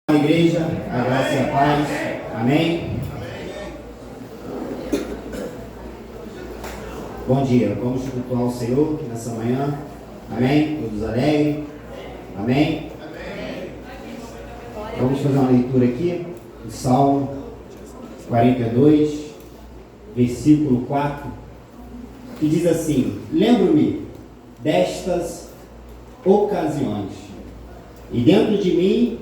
Igreja, a graça e a paz, amém? Bom dia, vamos cultuar o Senhor nessa manhã, amém? Todos alegres, amém? Vamos fazer uma leitura aqui, do Salmo 42, versículo 4, que diz assim: lembro-me destas ocasiões, e dentro de mim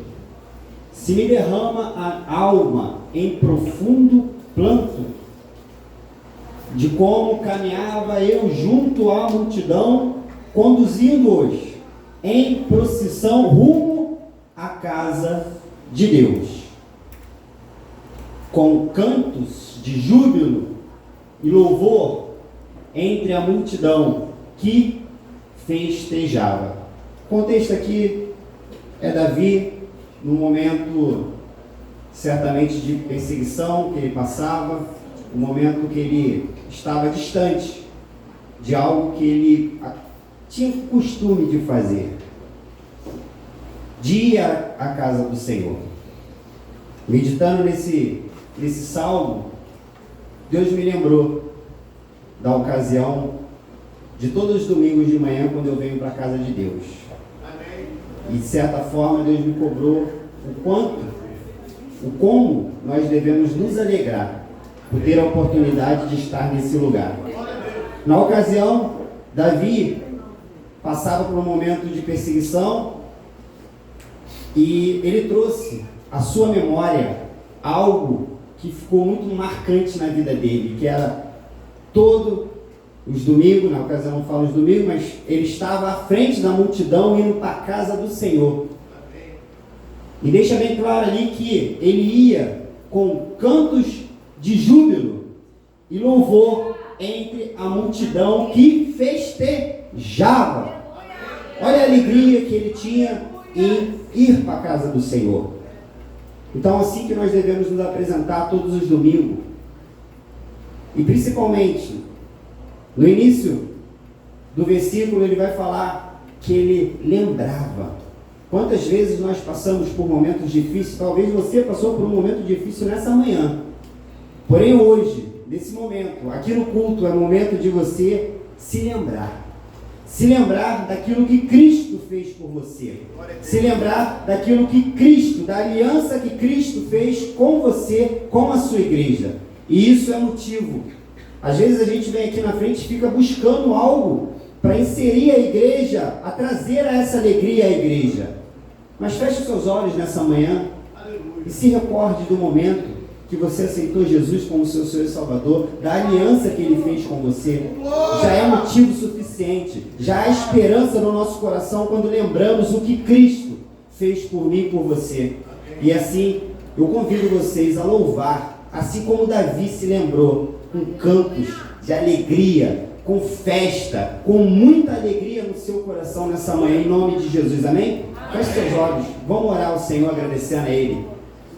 se me derrama a alma em profundo planto, de como caminhava eu junto à multidão, conduzindo-os em procissão rumo à casa de Deus, com cantos de júbilo e louvor entre a multidão que festejava. O contexto aqui é Davi num momento certamente de perseguição que ele passava, um momento que ele estava distante de algo que ele tinha costume de fazer, de ir à casa do Senhor. Meditando nesse salmo, Deus me lembrou da ocasião de todos os domingos de manhã quando eu venho para a casa de Deus. E de certa forma Deus me cobrou como nós devemos nos alegrar por ter a oportunidade de estar nesse lugar. Na ocasião, Davi passava por um momento de perseguição e ele trouxe à sua memória algo que ficou muito marcante na vida dele, que era todos os domingos, na ocasião não falo os domingos, mas ele estava à frente da multidão indo para a casa do Senhor. E deixa bem claro ali que ele ia com cantos de júbilo e louvor entre a multidão que festejava. Olha a alegria que ele tinha em ir para a casa do Senhor. Então, assim que nós devemos nos apresentar todos os domingos. E principalmente no início do versículo ele vai falar que ele lembrava. Quantas vezes nós passamos por momentos difíceis? Talvez você passou por um momento difícil nessa manhã. Porém hoje, nesse momento, aqui no culto, é o momento de você se lembrar. Se lembrar daquilo que Cristo fez por você. Se lembrar daquilo que Cristo, da aliança que Cristo fez com você, com a sua igreja. E isso é motivo. Às vezes a gente vem aqui na frente e fica buscando algo para inserir a igreja, a trazer essa alegria à igreja. Mas feche os seus olhos nessa manhã e se recorde do momento que você aceitou Jesus como seu Senhor e Salvador, da aliança que Ele fez com você. Já é motivo suficiente, já há esperança no nosso coração quando lembramos o que Cristo fez por mim e por você. E assim, eu convido vocês a louvar, assim como Davi se lembrou, com cantos de alegria, com festa, com muita alegria no seu coração nessa manhã, em nome de Jesus, amém? Feche seus olhos, vamos orar ao Senhor agradecendo a Ele.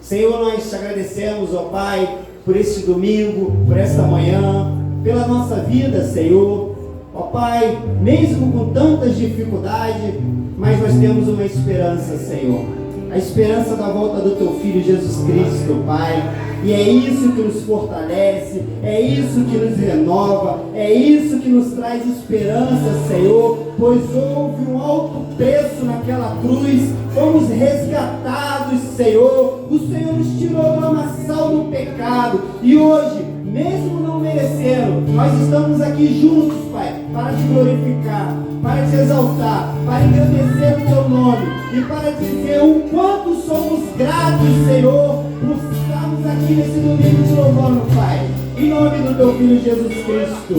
Senhor, nós te agradecemos, ó Pai, por este domingo, por esta manhã, pela nossa vida, Senhor. Ó Pai, mesmo com tantas dificuldades, mas nós temos uma esperança, Senhor. A esperança da volta do Teu Filho Jesus Cristo, Pai. E é isso que nos fortalece, é isso que nos renova, é isso que nos traz esperança, Senhor, pois houve um alto preço naquela cruz, fomos resgatados, Senhor, o Senhor nos tirou do lamaçal do pecado, e hoje, mesmo não merecendo, nós estamos aqui juntos, Pai, para te glorificar, para te exaltar, para engrandecer o Teu nome, e para dizer o quanto somos gratos, Senhor, por estarmos aqui nesse domingo te louvando, Pai, em nome do Teu Filho Jesus Cristo.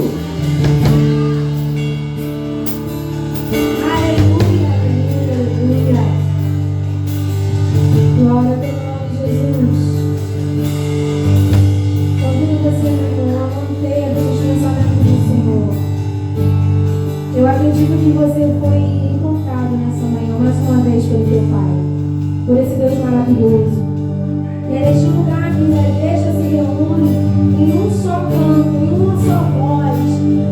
Aleluia, aleluia. Glória ao Teu nome, Jesus. Convido você, meu irmão, a manter a pensamento do Senhor. Eu acredito que você foi encontrado nessa manhã, mais uma vez, pelo Teu Pai, por esse Deus maravilhoso. E é neste lugar que a igreja se reúne em um só canto, em uma só voz.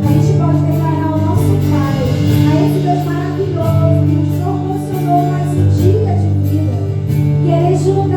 A gente pode declarar ao nosso Pai, a esse Deus maravilhoso que nos proporcionou mais um dia de vida. E é neste lugar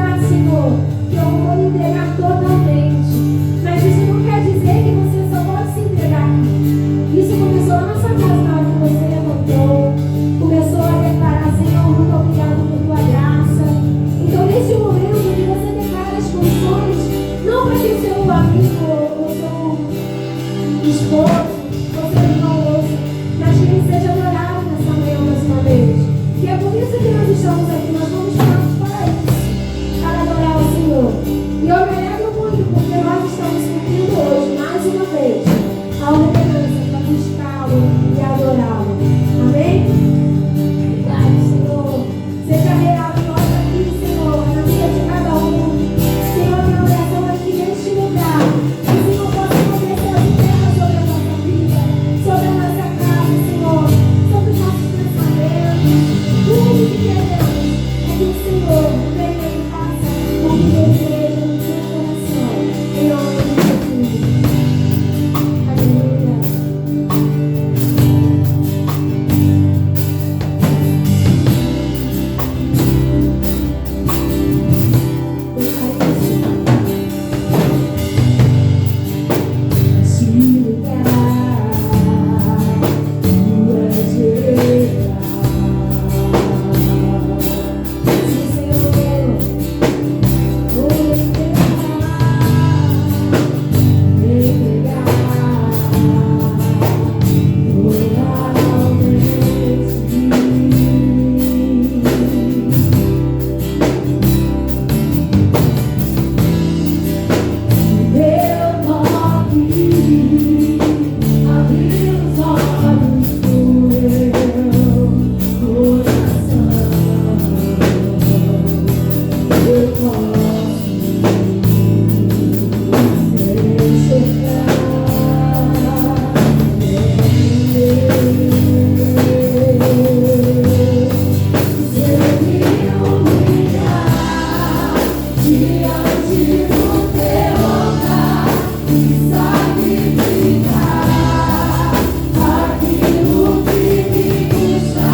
Aquilo que me custa,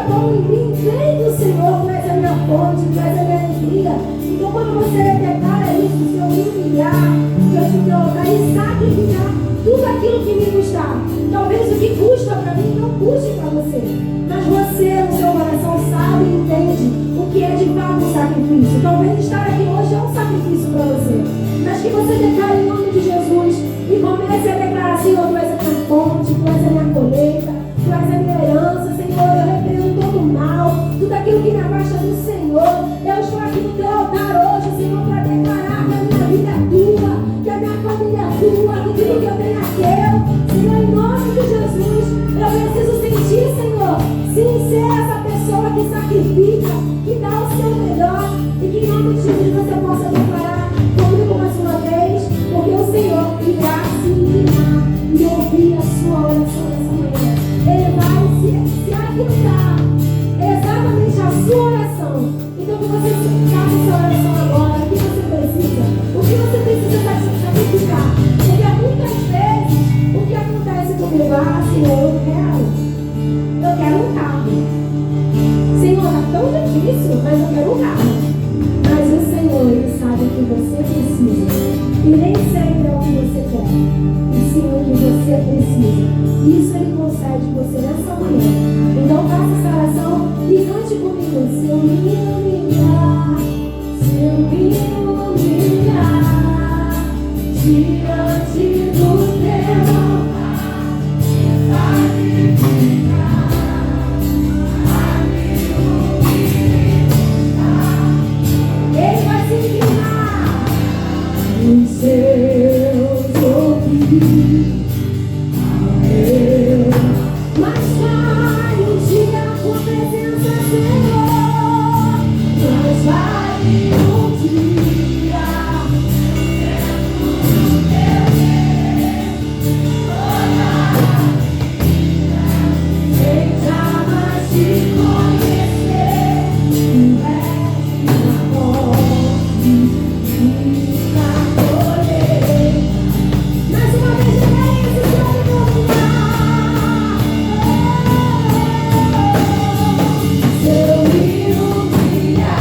é bom em mim vem do Senhor, tu és a minha fonte, tu és a minha alegria. Então quando você declara isso, se eu me humilhar diante do teu altar e sacrificar tudo aquilo que me custa, talvez o que custa para mim não custe para você, mas você no seu coração sabe e entende o que é de fato um sacrifício. Talvez estar aqui hoje é um sacrifício para você, mas que você declare em nome de Jesus e comece a declarar: Senhor, tu és a minha fonte, tu és a minha colheita, tu és a minha herança. Senhor, eu repreendo todo o mal, tudo aquilo que me afasta do Senhor. Eu estou aqui no teu altar hoje, Senhor, para declarar que a minha vida é tua, que a minha família é tua, que tudo que eu tenho é teu. Senhor, em nome de Jesus, eu preciso sentir, Senhor, sim, ser essa pessoa que sacrifica, que dá o seu melhor, e que em nome de Jesus você possa declarar comigo mais uma vez, porque o Senhor irá se inclinar e ouvir a sua oração nessa manhã. Ele vai se atentar exatamente à sua oração. Então que você faça essa oração agora. O que você precisa? O que você precisa sacrificar? Porque muitas vezes o que acontece comigo? Ah, Senhor, eu quero um carro. Senhor, é tão difícil, mas eu quero um carro. Mas o Senhor, Ele sabe o que você precisa. E nem sempre é o que você quer, e sim o que você precisa. Isso Ele concede você nessa manhã. Então faça essa oração e cante comigo. Se eu me humilhar, se eu me humilhar diante do teu altar, sacrificar a mim humilhar, Ele vai se inclinar nos seus ouvidos. Mas vai um dia com a presença, Senhor. Mas vai um dia dentro do teu querer. Toda a vida sem jamais te conhecer. Tu és minha morte e minha colheita. Mais uma vez, esse Senhor me dominar. Se eu me humilhar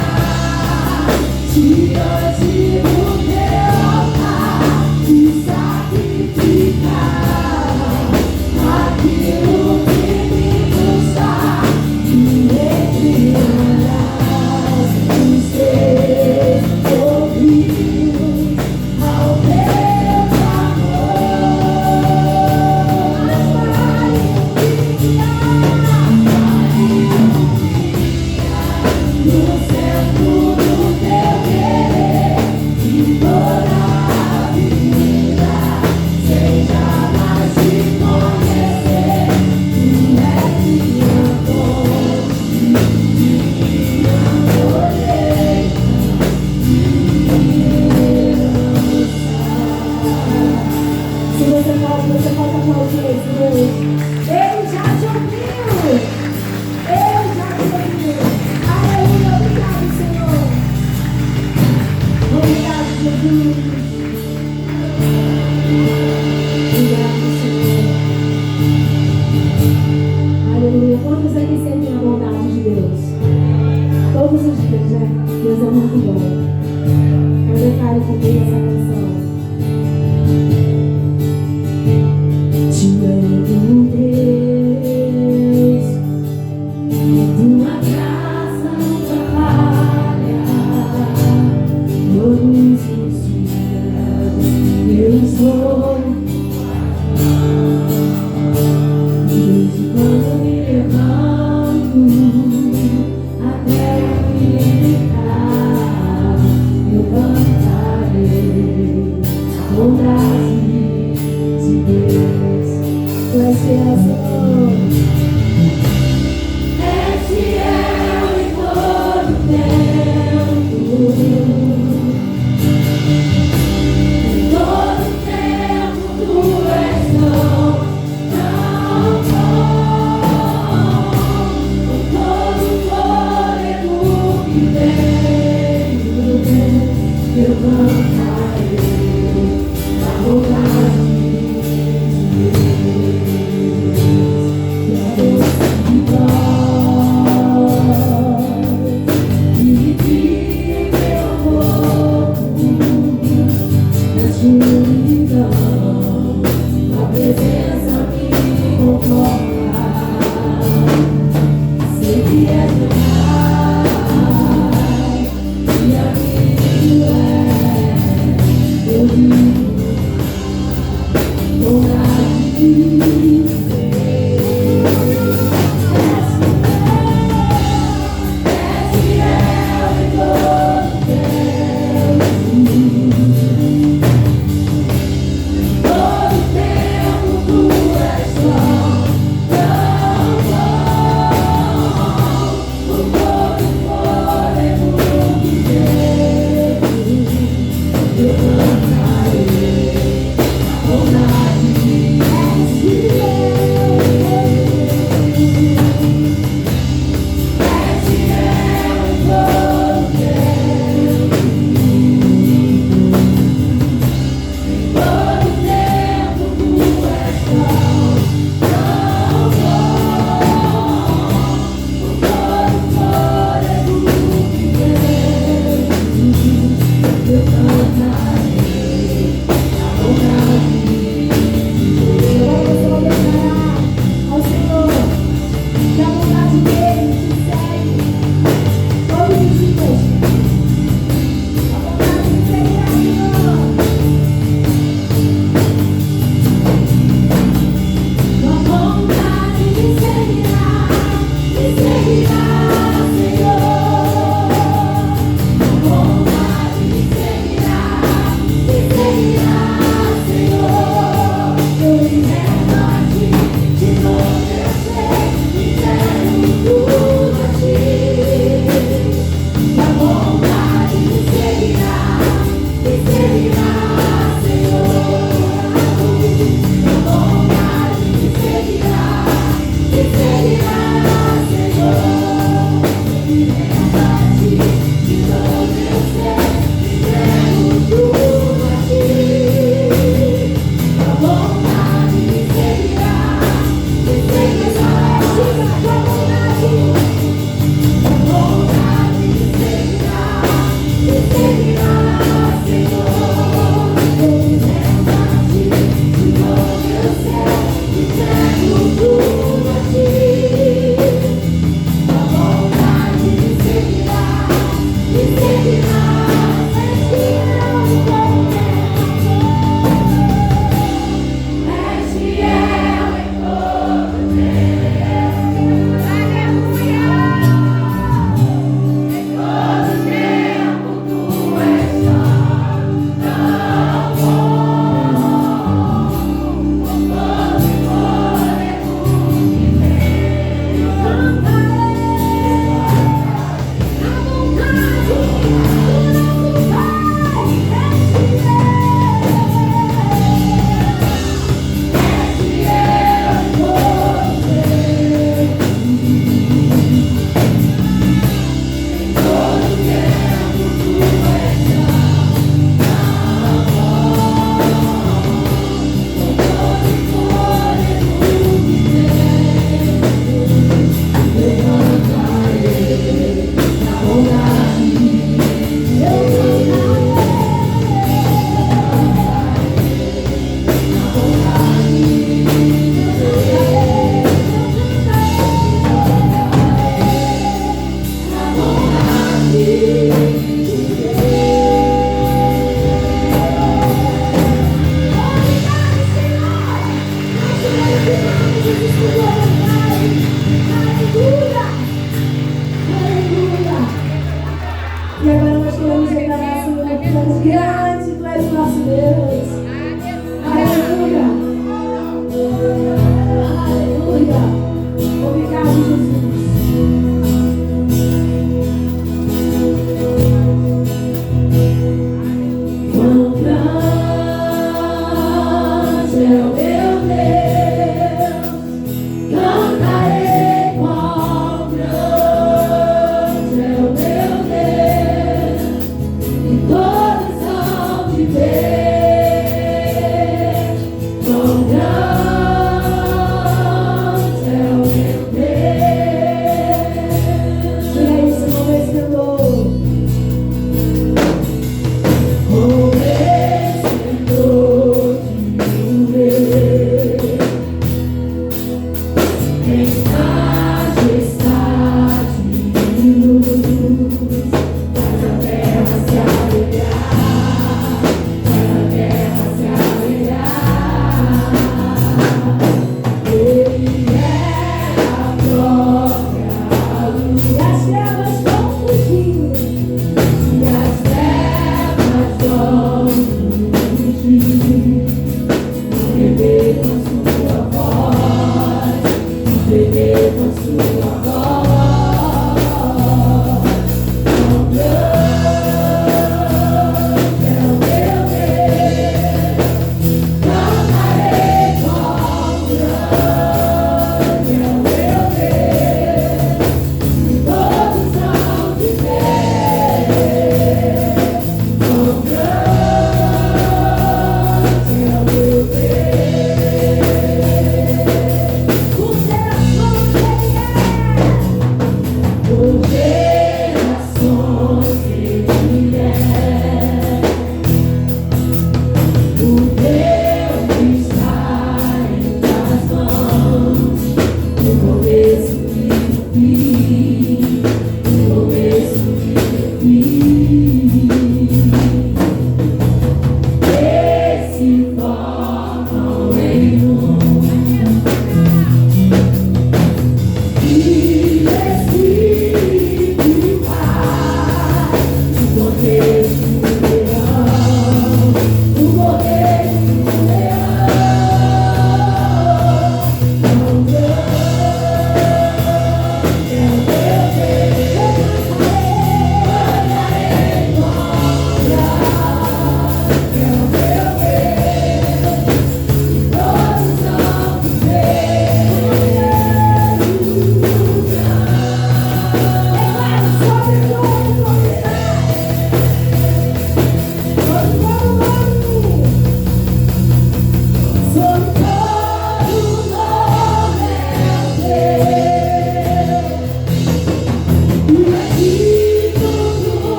diante do teu altar e sacrificar aquilo que me custa, me entregarás os teus ouvidos ao teu amor. Mas vai no centro do teu querer e toda a vida sem jamais te conhecer. Tu és minha fonte, minha colheita, minha herança. Se você pode aplaudir esse Deus. Ele já te ouviu. Ele já te ouviu. Aleluia. Obrigado, Senhor. Obrigado, Jesus. Obrigado, Senhor. Aleluia. Quantos aqui sentem a bondade de Deus? Todos os dias, né? Deus é muito bom. Eu declaro comigo essa canção. Te amo, Deus, tua graça nunca falha. Todos os dias eu sou. Desde quando me levanto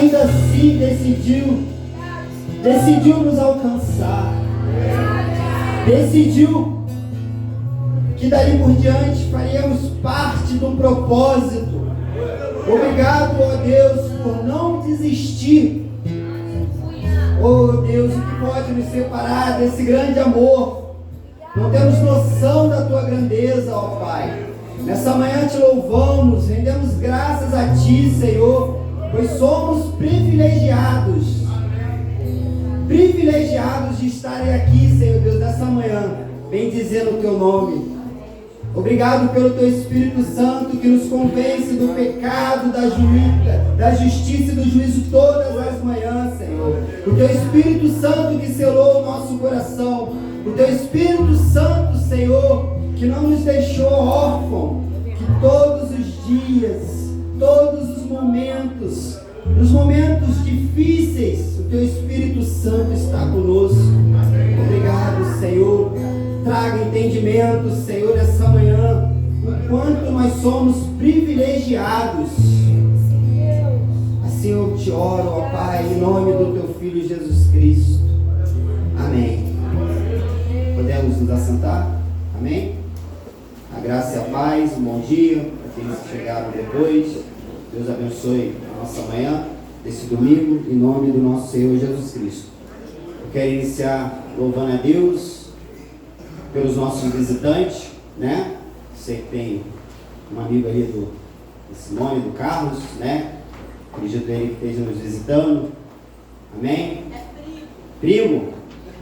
ainda assim decidiu decidiu nos alcançar, decidiu que dali por diante faríamos parte de um propósito. Obrigado, ó Deus, por não desistir. Oh Deus, o que pode nos separar desse grande amor? Não temos noção da tua grandeza, ó Pai. Nessa manhã te louvamos, rendemos graças a ti, Senhor, pois somos privilegiados de estarem aqui, Senhor Deus, nessa manhã, bendizendo o teu nome. Obrigado pelo teu Espírito Santo que nos convence do pecado, da justiça e do juízo todas as manhãs, Senhor. O teu Espírito Santo que selou o nosso coração. O teu Espírito Santo, Senhor, que não nos deixou órfão, que todos os dias, todos os momentos, nos momentos difíceis, o teu Espírito Santo está conosco. Obrigado, Senhor. Traga entendimento, Senhor, essa manhã, o quanto nós somos privilegiados. Assim eu te oro, ó Pai, em nome do teu Filho Jesus Cristo. Amém. Podemos nos assentar? Amém? A graça e a paz, um bom dia para aqueles que chegaram depois. Deus abençoe a nossa manhã, desse domingo, em nome do nosso Senhor Jesus Cristo. Eu quero iniciar louvando a Deus pelos nossos visitantes, né? Sei que tem um amigo ali do Simone, do Carlos, né? Acredito ele que esteja nos visitando. Amém? Primo?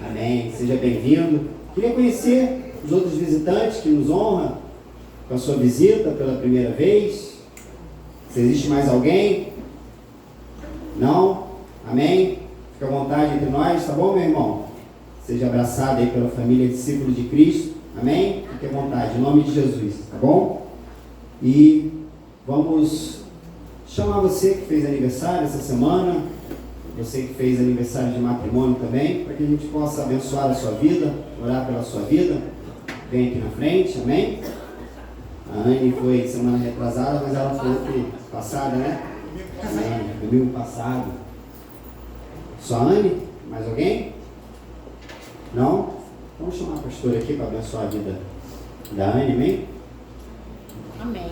Amém. Seja bem-vindo. Queria conhecer os outros visitantes que nos honram com a sua visita pela primeira vez. Se existe mais alguém? Não? Amém? Fica à vontade entre nós, tá bom, meu irmão? Seja abraçado aí pela família discípulo de Cristo. Amém? Fique à vontade, em nome de Jesus, tá bom? E vamos chamar você que fez aniversário essa semana, você que fez aniversário de matrimônio também, para que a gente possa abençoar a sua vida, orar pela sua vida. Vem aqui na frente, amém? A Anne foi semana retrasada, mas ela falou que passada, né? Amém. Domingo passado. Só a Anne? Mais alguém? Não? Vamos chamar a pastora aqui para abençoar a vida da Anne, amém? Amém.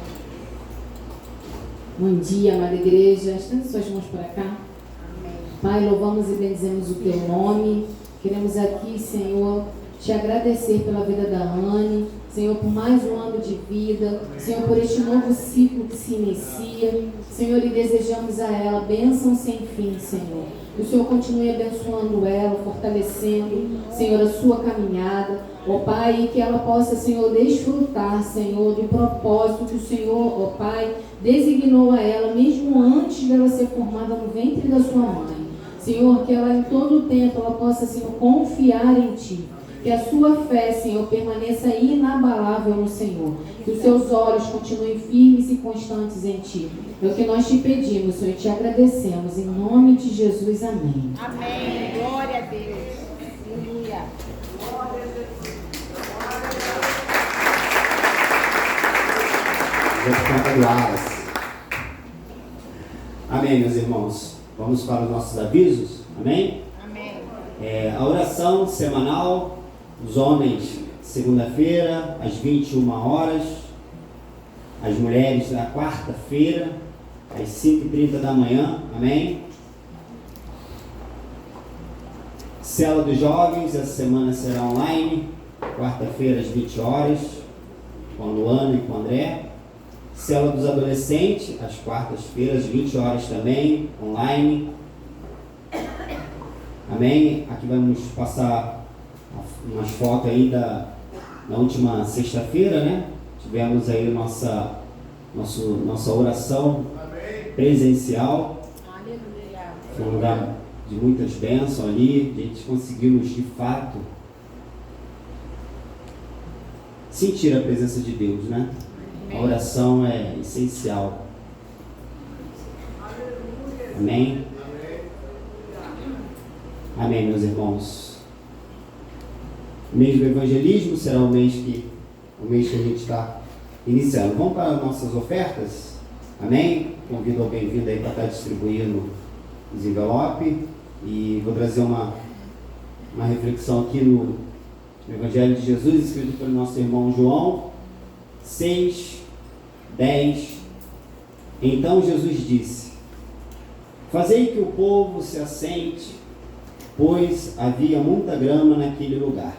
Bom dia, amada igreja. Estende suas mãos para cá. Amém. Pai, louvamos e bendizemos o teu nome. Queremos aqui, Senhor, te agradecer pela vida da Anne, Senhor, por mais um ano de vida, Senhor, por este novo ciclo que se inicia, Senhor, e desejamos a ela bênção sem fim, Senhor. Que o Senhor continue abençoando ela, fortalecendo, Senhor, a sua caminhada, ó Pai, e que ela possa, Senhor, desfrutar, Senhor, do propósito que o Senhor, ó Pai, designou a ela, mesmo antes dela ser formada no ventre da sua mãe. Senhor, que ela em todo o tempo ela possa, Senhor, confiar em Ti. Que a sua fé, Senhor, permaneça inabalável no Senhor. Que os seus olhos continuem firmes e constantes em Ti. É o que nós te pedimos, Senhor, e te agradecemos. Em nome de Jesus, amém. Amém. Glória a Deus. Aleluia. Amém, meus irmãos. Vamos para os nossos avisos. Amém? Amém. A oração semanal dos homens, segunda-feira, às 21 horas. As mulheres, na quarta-feira, às 5h30 da manhã. Amém? Célula dos jovens, essa semana será online. Quarta-feira, às 20 horas, com a Luana e com o André. Célula dos adolescentes, às quartas-feiras, 20 horas também, online. Amém? Aqui vamos passar umas fotos aí na última sexta-feira, né? Tivemos aí nossa oração presencial. Aleluia. Foi um lugar de muitas bênçãos ali. A gente conseguimos, de fato, sentir a presença de Deus, né? A oração é essencial. Amém? Amém, meus irmãos. O mês do evangelismo será o mês que a gente está iniciando. Vamos para as nossas ofertas? Amém? Convido alguém vindo aí para estar distribuindo os envelopes. E vou trazer uma reflexão aqui no Evangelho de Jesus, escrito pelo nosso irmão João 6, 10. Então Jesus disse: fazei que o povo se assente, pois havia muita grama naquele lugar.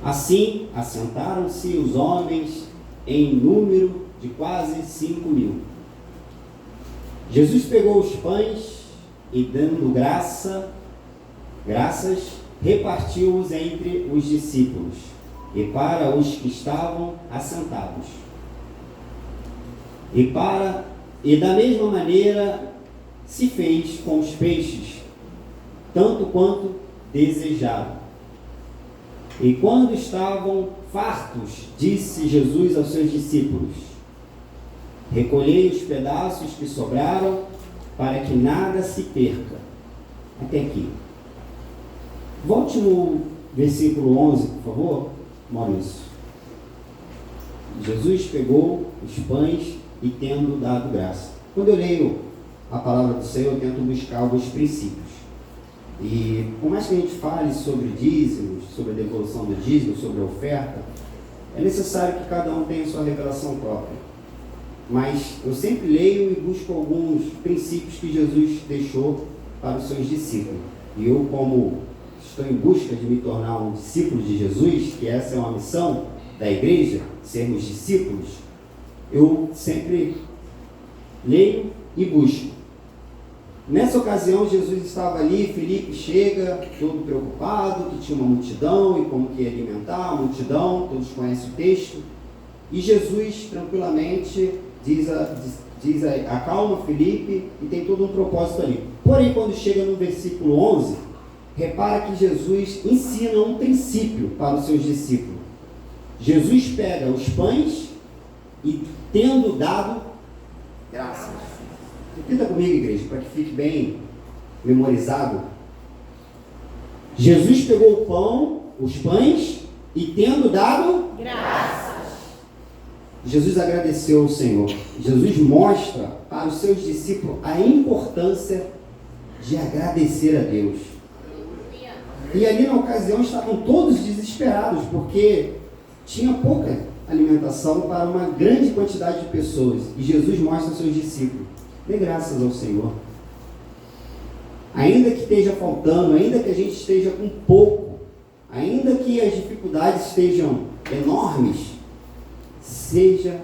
Assim, assentaram-se os homens em número de quase 5.000. Jesus pegou os pães e, dando graças, repartiu-os entre os discípulos e para os que estavam assentados. E da mesma maneira se fez com os peixes, tanto quanto desejaram. E quando estavam fartos, disse Jesus aos seus discípulos: recolhei os pedaços que sobraram, para que nada se perca. Até aqui. Volte no versículo 11, por favor, Maurício. Jesus pegou os pães e tendo dado graça. Quando eu leio a palavra do Senhor, eu tento buscar alguns princípios. E por mais que a gente fale sobre dízimos, sobre a devolução do dízimo, sobre a oferta, é necessário que cada um tenha sua revelação própria. Mas eu sempre leio e busco alguns princípios que Jesus deixou para os seus discípulos. E eu, como estou em busca de me tornar um discípulo de Jesus, que essa é uma missão da igreja, sermos discípulos, eu sempre leio e busco. Nessa ocasião, Jesus estava ali, Filipe chega, todo preocupado, que tinha uma multidão e como que ia alimentar a multidão, todos conhecem o texto. E Jesus, tranquilamente, acalma Filipe e tem todo um propósito ali. Porém, quando chega no versículo 11, repara que Jesus ensina um princípio para os seus discípulos. Jesus pega os pães e, tendo dado graças. Repita comigo, igreja, para que fique bem memorizado. Jesus pegou o pão, os pães, e tendo dado Graças. Jesus agradeceu ao Senhor. Jesus mostra para os seus discípulos a importância de agradecer a Deus. E ali na ocasião estavam todos desesperados, porque tinha pouca alimentação para uma grande quantidade de pessoas. E Jesus mostra aos seus discípulos: dê graças ao Senhor. Ainda que esteja faltando, ainda que a gente esteja com pouco, ainda que as dificuldades estejam enormes, seja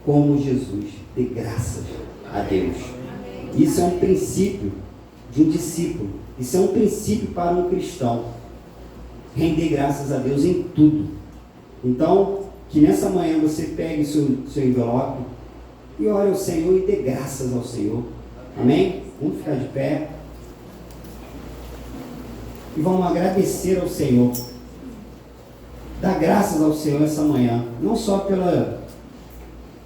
como Jesus, dê graças a Deus. Isso é um princípio de um discípulo, isso é um princípio para um cristão, render graças a Deus em tudo. Então, que nessa manhã você pegue seu envelope e ore ao Senhor e dê graças ao Senhor. Amém? Vamos ficar de pé e vamos agradecer ao Senhor. Dar graças ao Senhor essa manhã, não só pela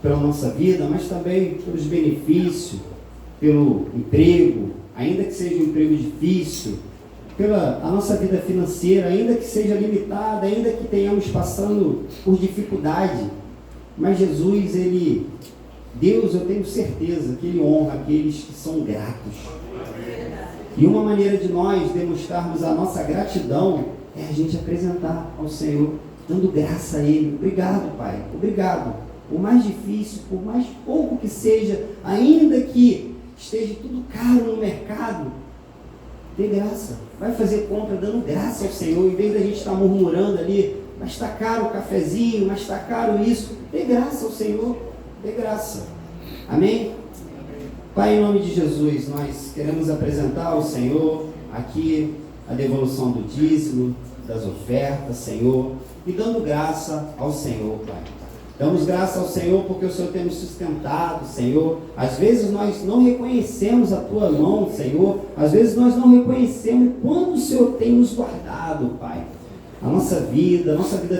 nossa vida, mas também pelos benefícios, pelo emprego, ainda que seja um emprego difícil, pela a nossa vida financeira, ainda que seja limitada, ainda que tenhamos passando por dificuldade. Mas Jesus, Deus, eu tenho certeza que Ele honra aqueles que são gratos. E uma maneira de nós demonstrarmos a nossa gratidão é a gente apresentar ao Senhor, dando graça a Ele. Obrigado, Pai, obrigado. Por mais difícil, por mais pouco que seja, ainda que esteja tudo caro no mercado, dê graça. Vai fazer compra dando graça ao Senhor, em vez da gente estar murmurando ali: mas está caro o cafezinho, mas está caro isso. Dê graça ao Senhor, dê graça. Amém? Pai, em nome de Jesus, nós queremos apresentar ao Senhor aqui a devolução do dízimo, das ofertas, Senhor, e dando graça ao Senhor, Pai. Damos graça ao Senhor porque o Senhor tem nos sustentado, Senhor. Às vezes nós não reconhecemos a Tua mão, Senhor. Às vezes nós não reconhecemos quando o Senhor tem nos guardado, Pai. A nossa vida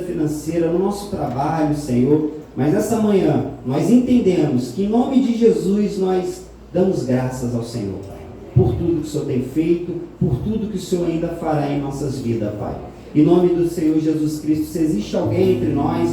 financeira, no nosso trabalho, Senhor. Mas essa manhã nós entendemos que em nome de Jesus nós damos graças ao Senhor, Pai. Por tudo que o Senhor tem feito, por tudo que o Senhor ainda fará em nossas vidas, Pai. Em nome do Senhor Jesus Cristo, se existe alguém entre nós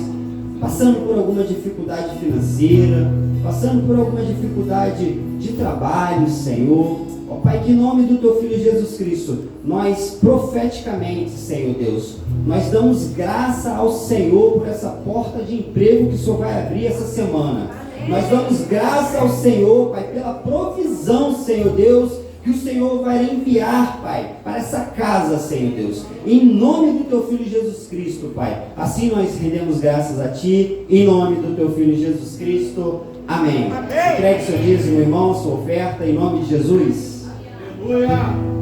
passando por alguma dificuldade financeira, passando por alguma dificuldade de trabalho, Senhor, Ó Pai, que em nome do Teu Filho Jesus Cristo, nós profeticamente, Senhor Deus, nós damos graça ao Senhor por essa porta de emprego que o Senhor vai abrir essa semana. Nós damos graça ao Senhor, Pai, pela provisão, Senhor Deus, que o Senhor vai enviar, Pai, para essa casa, Senhor Deus, em nome do Teu Filho Jesus Cristo, Pai. Assim nós rendemos graças a Ti, em nome do Teu Filho Jesus Cristo. Amém. Entregue seu dízimo, irmão, sua oferta, em nome de Jesus. Aleluia.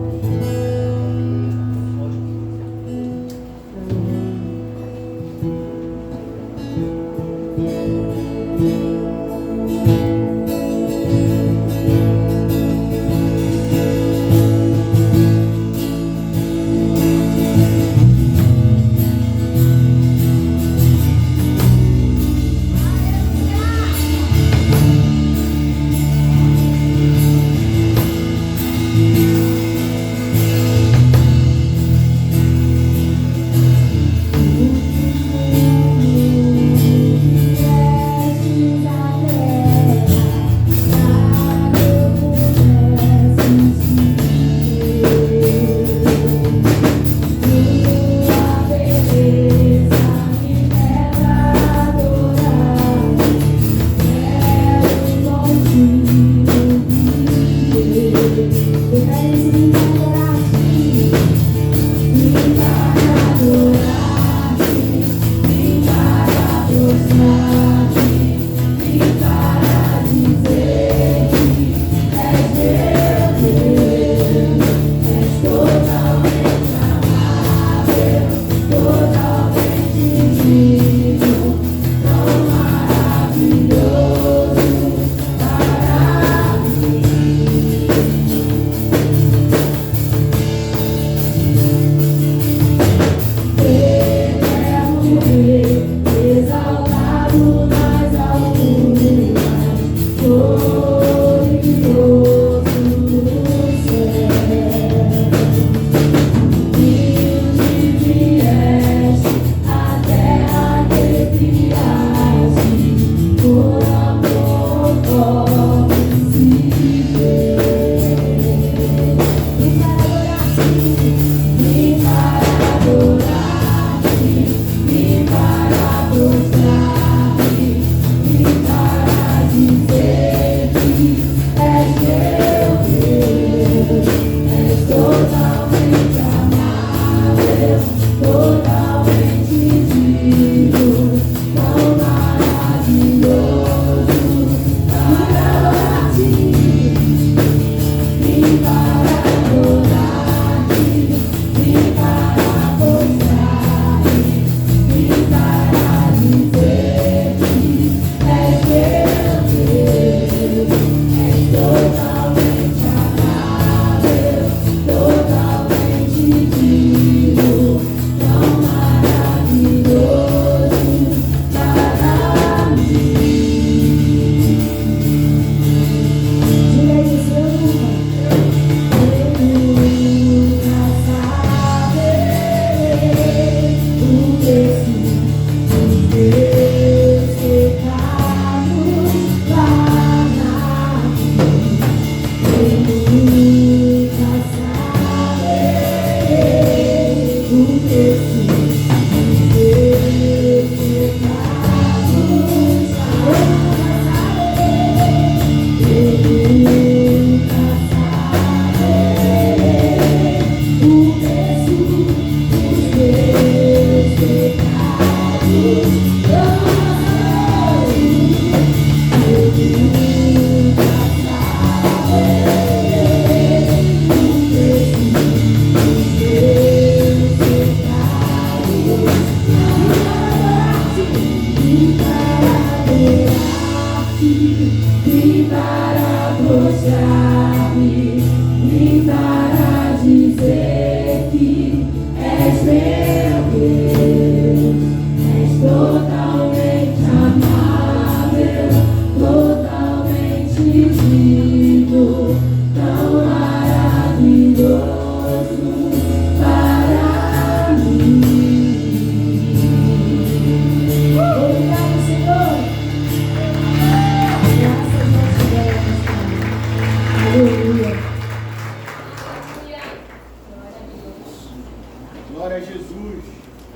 Glória a Jesus.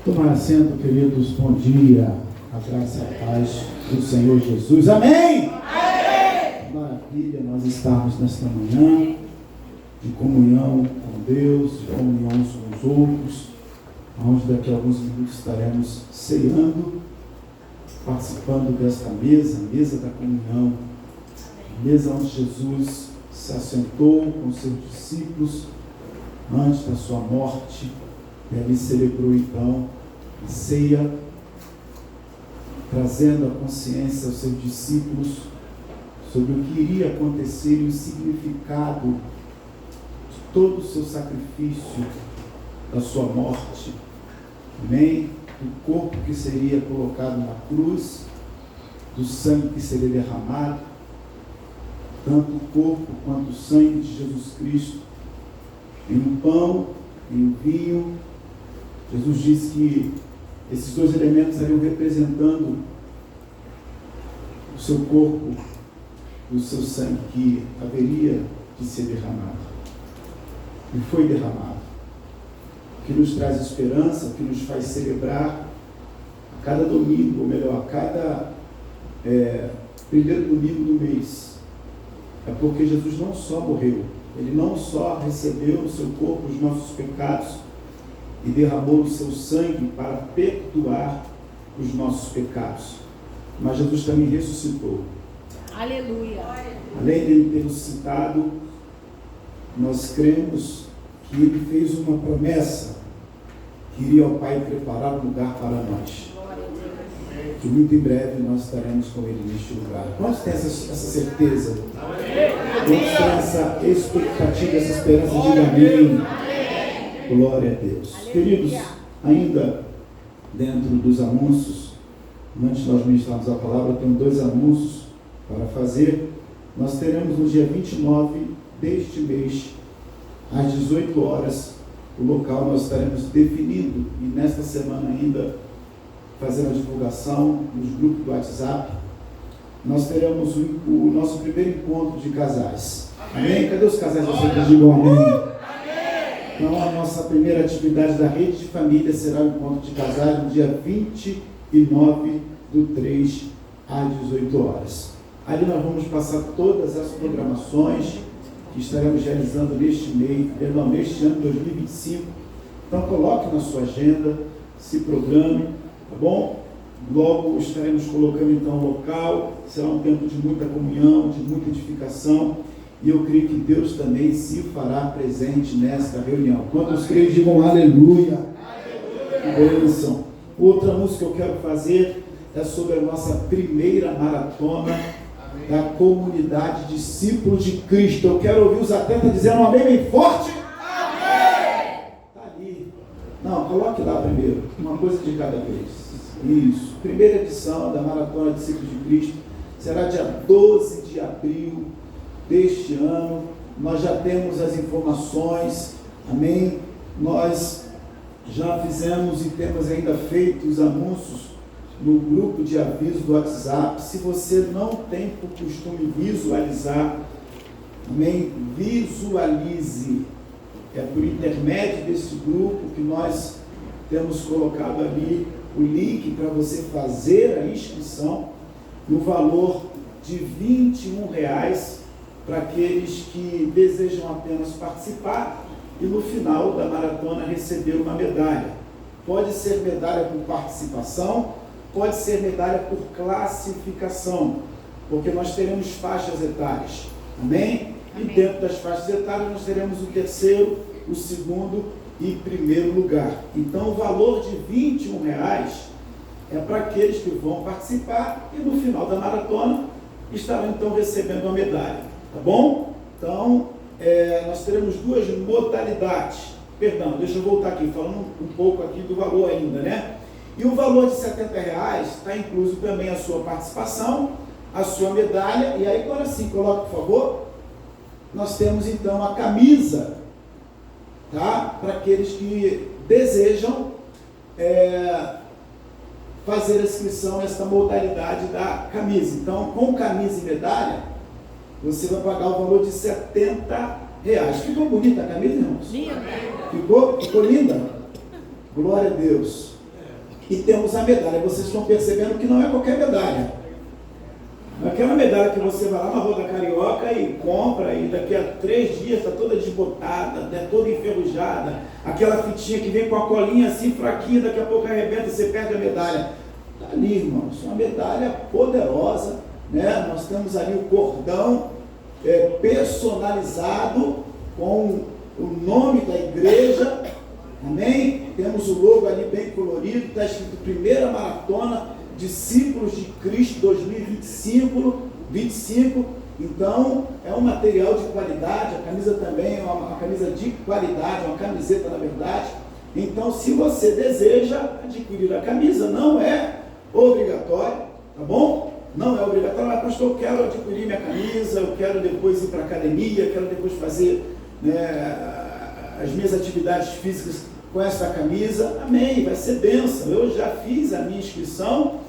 Tomar assento, queridos. Bom dia. A graça e a paz do Senhor Jesus. Amém? Amém! Maravilha nós estarmos nesta manhã de comunhão com Deus, de comunhão uns com os outros, onde daqui a alguns minutos estaremos ceando, participando desta mesa, a mesa da comunhão, a mesa onde Jesus se assentou com seus discípulos antes da sua morte, e ali celebrou então a ceia, trazendo a consciência aos seus discípulos sobre o que iria acontecer e o significado de todo o seu sacrifício, da sua morte, amém? Do corpo que seria colocado na cruz, do sangue que seria derramado, tanto o corpo quanto o sangue de Jesus Cristo, em um pão, em um vinho. Jesus disse que esses dois elementos estariam representando o seu corpo e o seu sangue que haveria de ser derramado. E foi derramado. O que nos traz esperança, o que nos faz celebrar a cada domingo, ou melhor, a cada primeiro domingo do mês, é porque Jesus não só morreu, Ele não só recebeu no seu corpo os nossos pecados e derramou o seu sangue para perdoar os nossos pecados, mas Jesus também ressuscitou. Aleluia. Além de Ele ter ressuscitado, nós cremos que Ele fez uma promessa, que iria ao Pai preparar um lugar para nós, que muito em breve nós estaremos com Ele neste lugar. Quantos têm essa certeza? Quantos têm essa expectativa, essa esperança? Diga amém. Glória a Deus. Queridos, ainda dentro dos anúncios, antes de nós ministrarmos a palavra, eu tenho 2 anúncios para fazer. Nós teremos no dia 29 deste mês, às 18 horas, o local nós estaremos definindo, e nesta semana ainda fazendo a divulgação nos grupos do WhatsApp. Nós teremos o nosso primeiro encontro de casais. Amém? Cadê os casais? Vocês digam amém. Então, a nossa primeira atividade da Rede de Família será o encontro de casais no dia 29/3, às 18 horas. Ali nós vamos passar todas as programações que estaremos realizando neste ano 2025. Então, coloque na sua agenda, se programe, tá bom? Logo estaremos colocando então o local, será um tempo de muita comunhão, de muita edificação. E eu creio que Deus também se fará presente nesta reunião. Quantos creem, digam aleluia. Aleluia. Bênção. Outra música que eu quero fazer é sobre a nossa primeira maratona da comunidade Discípulos de Cristo. Eu quero ouvir os atentos dizendo um amém bem forte. Amém. Está ali. Não, coloque lá primeiro. Uma coisa de cada vez. Isso. Primeira edição da maratona Discípulos de Cristo será dia 12 de abril deste ano. Nós já temos as informações, amém? Nós já fizemos e temos ainda feito os anúncios no grupo de aviso do WhatsApp. Se você não tem por costume visualizar, amém? Visualize. É por intermédio desse grupo que nós temos colocado ali o link para você fazer a inscrição no valor de R$21 para aqueles que desejam apenas participar e no final da maratona receber uma medalha. Pode ser medalha por participação, pode ser medalha por classificação, porque nós teremos faixas etárias, amém? E dentro das faixas etárias nós teremos o terceiro, o segundo e primeiro lugar. Então o valor de R$21 é para aqueles que vão participar e no final da maratona estarão então recebendo a medalha. Tá bom? Então, nós teremos 2 modalidades. Perdão, deixa eu voltar aqui, falando um pouco aqui do valor ainda, né? E o valor de R$70 está incluso também a sua participação, a sua medalha. E aí, agora sim, coloque, por favor. Nós temos então a camisa, tá? Para aqueles que desejam fazer a inscrição nesta modalidade da camisa. Então, com camisa e medalha, você vai pagar o valor de R$70. Ficou bonita a camisa, irmãos? Linda. Ficou linda? Glória a Deus. E temos a medalha. Vocês estão percebendo que não é qualquer medalha. Não é aquela medalha que você vai lá na Rua da Carioca e compra e daqui a 3 dias está toda desbotada, né, toda enferrujada. Aquela fitinha que vem com a colinha assim fraquinha, daqui a pouco arrebenta e você perde a medalha. Está ali, irmãos, uma medalha poderosa, né? Nós temos ali o cordão personalizado com o nome da igreja, amém? Temos o logo ali bem colorido, está escrito Primeira Maratona Discípulos de Cristo 2025. Então é um material de qualidade, a camisa também é uma camisa de qualidade, uma camiseta na verdade. Então, se você deseja adquirir a camisa, não é obrigatório, tá bom? Não é obrigatório, mas pastor, eu quero adquirir minha camisa, eu quero depois ir para a academia, quero depois fazer, né, as minhas atividades físicas com essa camisa. Amém, vai ser bênção. Eu já fiz a minha inscrição,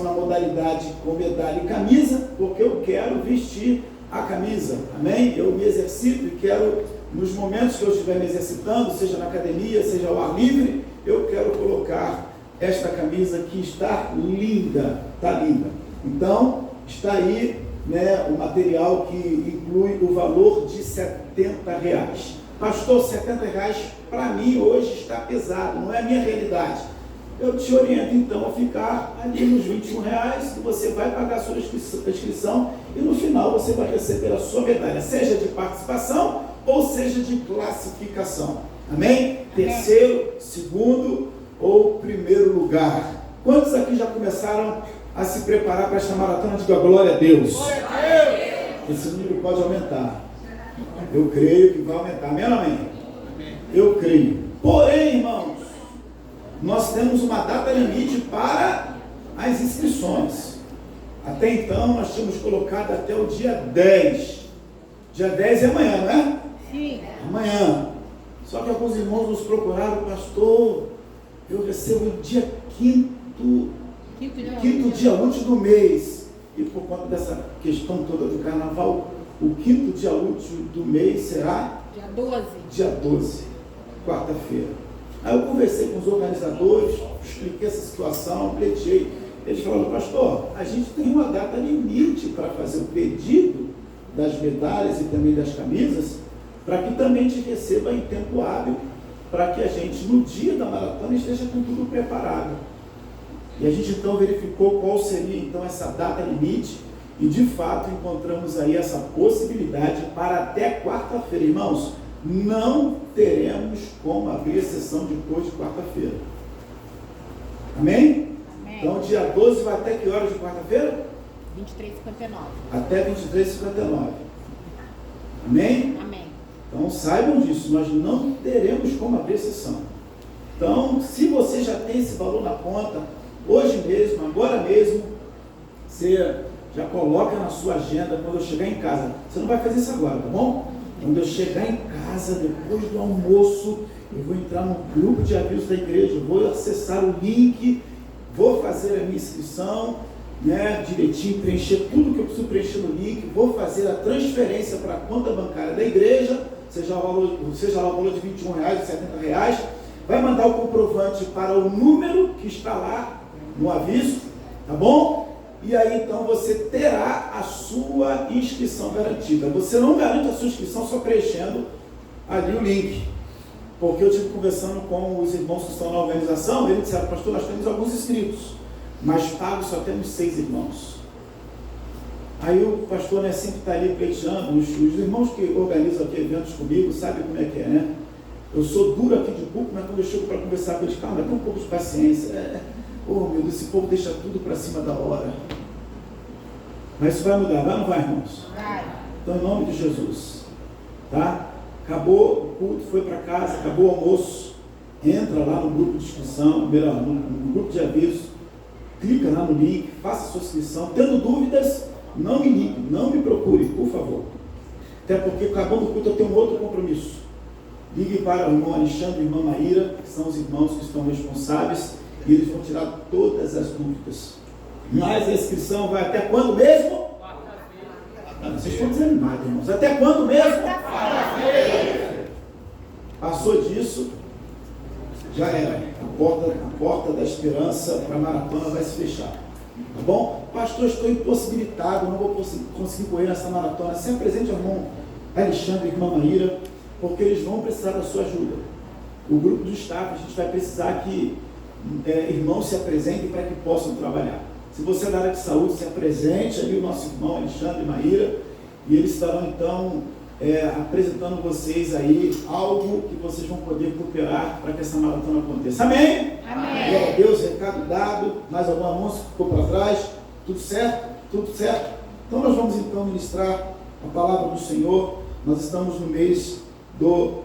na modalidade com medalha e camisa, porque eu quero vestir a camisa, amém? Eu me exercito e quero, nos momentos que eu estiver me exercitando, seja na academia, seja ao ar livre, eu quero colocar esta camisa que está linda, está linda. Então, está aí, né, o material que inclui o valor de R$70. Pastor, R$70 para mim hoje está pesado, não é a minha realidade. Eu te oriento então a ficar ali nos R$21, que você vai pagar a sua inscrição e no final você vai receber a sua medalha, seja de participação ou seja de classificação. Amém? Terceiro, segundo ou primeiro lugar. Quantos aqui já começaram a se preparar para esta maratona? Diga glória a Deus. Glória a Deus. Esse número pode aumentar. Eu creio que vai aumentar. Amém ou amém? Eu creio. Porém, irmãos, nós temos uma data limite para as inscrições. Até então, nós tínhamos colocado até o dia 10. Dia 10 é amanhã, não é? Sim. Amanhã. Só que alguns irmãos nos procuraram, pastor, eu recebo o dia quinto dia útil do mês. E por conta dessa questão toda do carnaval, o quinto dia útil do mês será? Dia 12. Dia 12, quarta-feira. Aí eu conversei com os organizadores, expliquei essa situação, pleiteei. Eles falaram, pastor, a gente tem uma data limite para fazer o pedido das medalhas e também das camisas, para que também te receba em tempo hábil, para que a gente, no dia da maratona, esteja com tudo preparado. E a gente então verificou qual seria então essa data limite, e de fato encontramos aí essa possibilidade para até quarta-feira. Irmãos, não teremos como abrir a sessão depois de quarta-feira. Amém? Amém. Então, dia 12 vai até que horas de quarta-feira? 23h59. Até 23h59. Amém? Amém. Então, saibam disso, nós não teremos como abrir a sessão. Então, se você já tem esse valor na conta, hoje mesmo, agora mesmo, você já coloca na sua agenda quando eu chegar em casa. Você não vai fazer isso agora, tá bom? Quando eu chegar em casa, depois do almoço, eu vou entrar no grupo de avisos da igreja, vou acessar o link, vou fazer a minha inscrição, né, direitinho, preencher tudo que eu preciso preencher no link, vou fazer a transferência para a conta bancária da igreja, seja lá o valor de R$21 ou R$70, vai mandar o comprovante para o número que está lá no aviso, tá bom? E aí então você terá a sua inscrição garantida. Você não garante a sua inscrição só preenchendo ali o link. Porque eu estive conversando com os irmãos que estão na organização, eles disseram, pastor, nós temos alguns inscritos, mas pagos só temos 6 irmãos. Aí o pastor, né, sempre está ali pleiteando, os irmãos que organizam aqui eventos comigo, sabem como é que é, né? Eu sou duro aqui de público, mas quando eu chego para conversar com eles, calma, tem um pouco de paciência. Oh meu Deus, esse povo deixa tudo para cima da hora. Mas isso vai mudar, vai ou não vai, irmãos? Vai. Então, em nome de Jesus, tá? Acabou o culto, foi para casa, acabou o almoço, entra lá no grupo de inscrição, melhor, no grupo de aviso, clica lá no link, faça a sua inscrição. Tendo dúvidas, não me ligue, não me procure, por favor. Até porque, acabando o culto, eu tenho um outro compromisso. Ligue para o irmão Alexandre e a irmã Maíra, que são os irmãos que estão responsáveis, e eles vão tirar todas as dúvidas. Mas a inscrição vai até quando mesmo? Vocês estão desanimados, irmãos. Até quando mesmo? Passou disso, já era. A porta da esperança para a maratona vai se fechar. Tá bom? Pastor, estou impossibilitado, não vou conseguir correr nessa maratona. Se apresente ao irmão Alexandre e irmã Maíra, porque eles vão precisar da sua ajuda. O grupo do staff, a gente vai precisar que irmãos se apresentem para que possam trabalhar. Se você é da área de saúde, se apresente ali o nosso irmão Alexandre e Maíra, e eles estarão então apresentando vocês aí algo que vocês vão poder cooperar para que essa maratona aconteça. Amém? Amém. Glória a Deus, recado dado. Mais algum anúncio que ficou para trás? Tudo certo? Tudo certo? Então nós vamos então ministrar a palavra do Senhor. Nós estamos no mês do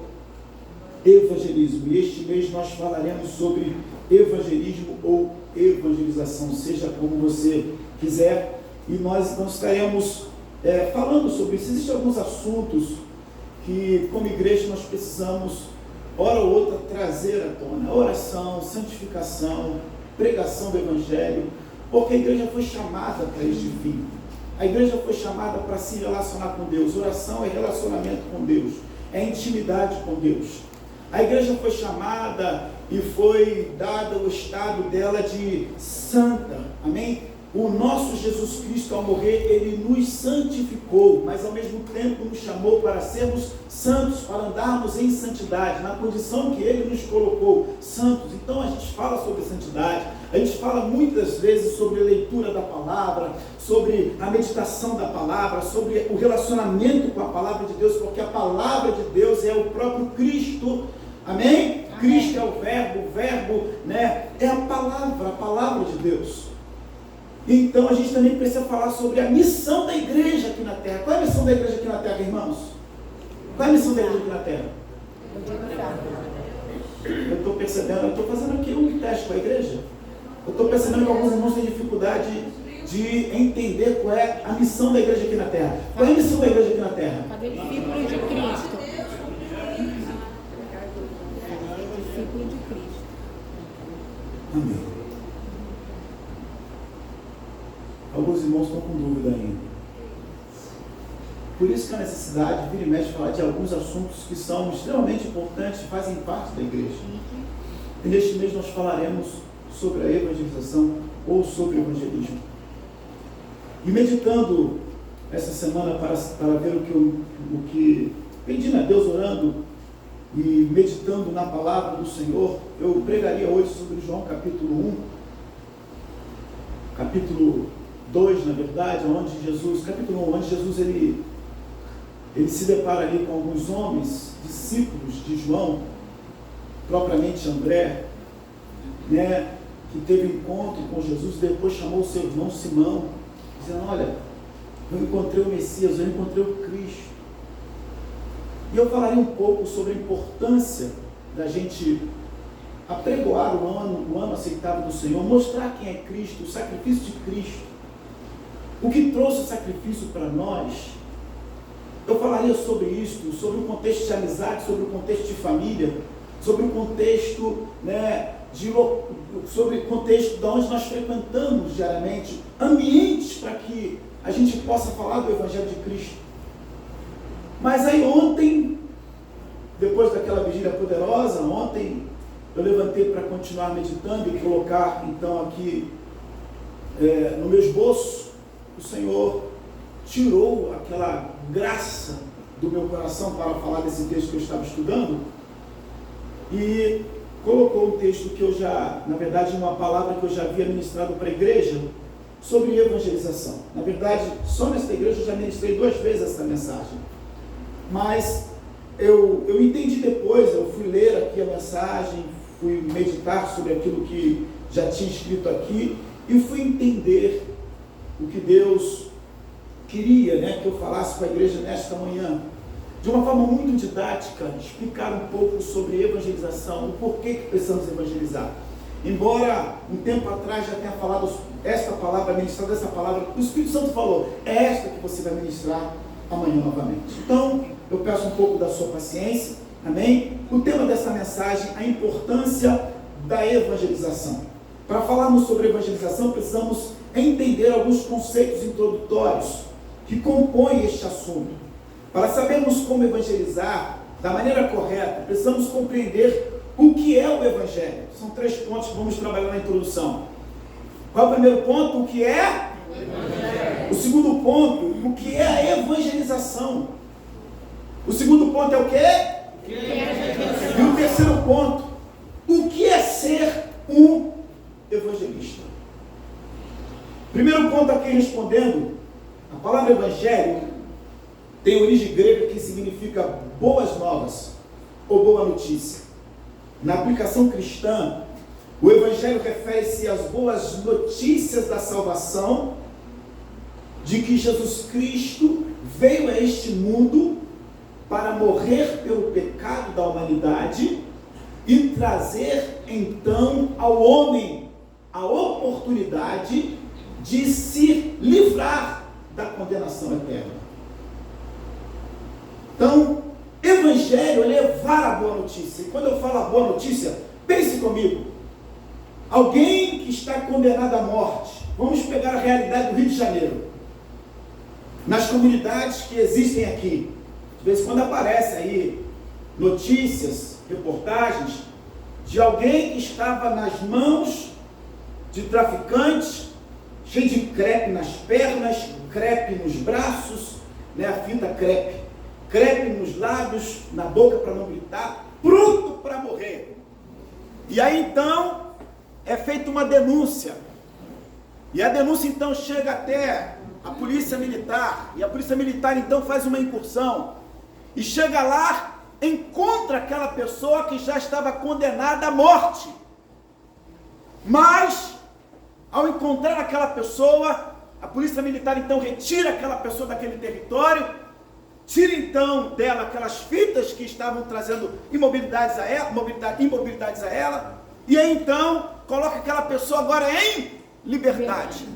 evangelismo, e este mês nós falaremos sobre evangelismo ou evangelização, seja como você quiser, e nós não estaremos falando sobre isso. Existem alguns assuntos que, como igreja, nós precisamos, hora ou outra, trazer à tona: oração, santificação, pregação do evangelho, porque a igreja foi chamada para este fim. A igreja foi chamada para se relacionar com Deus. Oração é relacionamento com Deus, é intimidade com Deus. A igreja foi chamada e foi dado o estado dela de santa. Amém? O nosso Jesus Cristo, ao morrer, ele nos santificou, mas ao mesmo tempo nos chamou para sermos santos, para andarmos em santidade, na condição que ele nos colocou, santos. Então a gente fala sobre santidade, a gente fala muitas vezes sobre a leitura da palavra, sobre a meditação da palavra, sobre o relacionamento com a palavra de Deus, porque a palavra de Deus é o próprio Cristo. Amém? Amém. Cristo é o verbo, né, é a palavra de Deus. Então a gente também precisa falar sobre a missão da igreja aqui na terra. Qual é a missão da igreja aqui na terra, irmãos? Qual é a missão da igreja aqui na terra? Eu estou percebendo, eu estou fazendo aqui um teste com a igreja. Eu estou percebendo que alguns irmãos têm dificuldade de entender qual é a missão da igreja aqui na terra. Qual é a missão da igreja aqui na terra? Fazer discípulos de Cristo. Discípulos de Cristo. Amém. Alguns irmãos estão com dúvida ainda. Por isso que a necessidade, vira e mexe, falar de alguns assuntos que são extremamente importantes, fazem parte da igreja. E neste mês nós falaremos sobre a evangelização ou sobre o evangelismo. E meditando essa semana para ver o que pedindo a Deus, orando e meditando na palavra do Senhor, eu pregaria hoje sobre João capítulo 1, capítulo 2, na verdade, onde Jesus, capítulo 1, onde Jesus ele se depara ali com alguns homens, discípulos de João, propriamente André, né, que teve encontro com Jesus, depois chamou seu irmão Simão, dizendo: olha, eu encontrei o Messias, eu encontrei o Cristo. E eu falaria um pouco sobre a importância da gente apregoar o ano aceitável do Senhor, mostrar quem é Cristo, o sacrifício de Cristo, o que trouxe o sacrifício para nós. Eu falaria sobre isso, sobre o contexto de amizade, sobre o contexto de família, sobre o contexto, né, sobre o contexto de onde nós frequentamos diariamente, ambientes para que a gente possa falar do Evangelho de Cristo. Mas aí ontem, depois daquela vigília poderosa, ontem eu levantei para continuar meditando e colocar então aqui no meu esboço. O Senhor tirou aquela graça do meu coração para falar desse texto que eu estava estudando e colocou um texto que eu já, na verdade, uma palavra que eu já havia ministrado para a igreja sobre evangelização. Na verdade, só nesta igreja eu já ministrei 2 vezes essa mensagem, mas eu entendi depois, eu fui ler aqui a mensagem, fui meditar sobre aquilo que já tinha escrito aqui e fui entender o que Deus queria, né, que eu falasse com a igreja nesta manhã, de uma forma muito didática, explicar um pouco sobre evangelização, o porquê que precisamos evangelizar. Embora um tempo atrás já tenha falado esta palavra, ministrado essa palavra, o Espírito Santo falou: é esta que você vai ministrar amanhã novamente. Então, eu peço um pouco da sua paciência, amém? O tema dessa mensagem, a importância da evangelização. Para falarmos sobre evangelização, precisamos entender alguns conceitos introdutórios que compõem este assunto. Para sabermos como evangelizar da maneira correta, precisamos compreender o que é o Evangelho? São 3 pontos que vamos trabalhar na introdução. Qual é o primeiro ponto? O que é? O segundo ponto, o que é a evangelização? O segundo ponto é o quê? E o terceiro ponto, o que é ser um evangelista? Primeiro ponto aqui respondendo, a palavra evangelho tem origem grega que significa boas novas ou boa notícia. Na aplicação cristã, o evangelho refere-se às boas notícias da salvação, de que Jesus Cristo veio a este mundo para morrer pelo pecado da humanidade e trazer então ao homem a oportunidade de se livrar da condenação eterna. Então, evangelho é levar a boa notícia. E quando eu falo a boa notícia, pense comigo. Alguém que está condenado à morte. Vamos pegar a realidade do Rio de Janeiro. Nas comunidades que existem aqui, de vez em quando aparece aí notícias, reportagens de alguém que estava nas mãos de traficantes, cheio de crepe nas pernas, crepe nos braços, né, a fita crepe nos lábios, na boca para não gritar, pronto para morrer. E aí então é feita uma denúncia, e a denúncia então chega até a polícia militar, e a polícia militar então faz uma incursão, e chega lá, encontra aquela pessoa que já estava condenada à morte, mas ao encontrar aquela pessoa, a polícia militar então retira aquela pessoa daquele território, tira então dela aquelas fitas que estavam trazendo imobilidades a ela, e aí então coloca aquela pessoa agora em liberdade.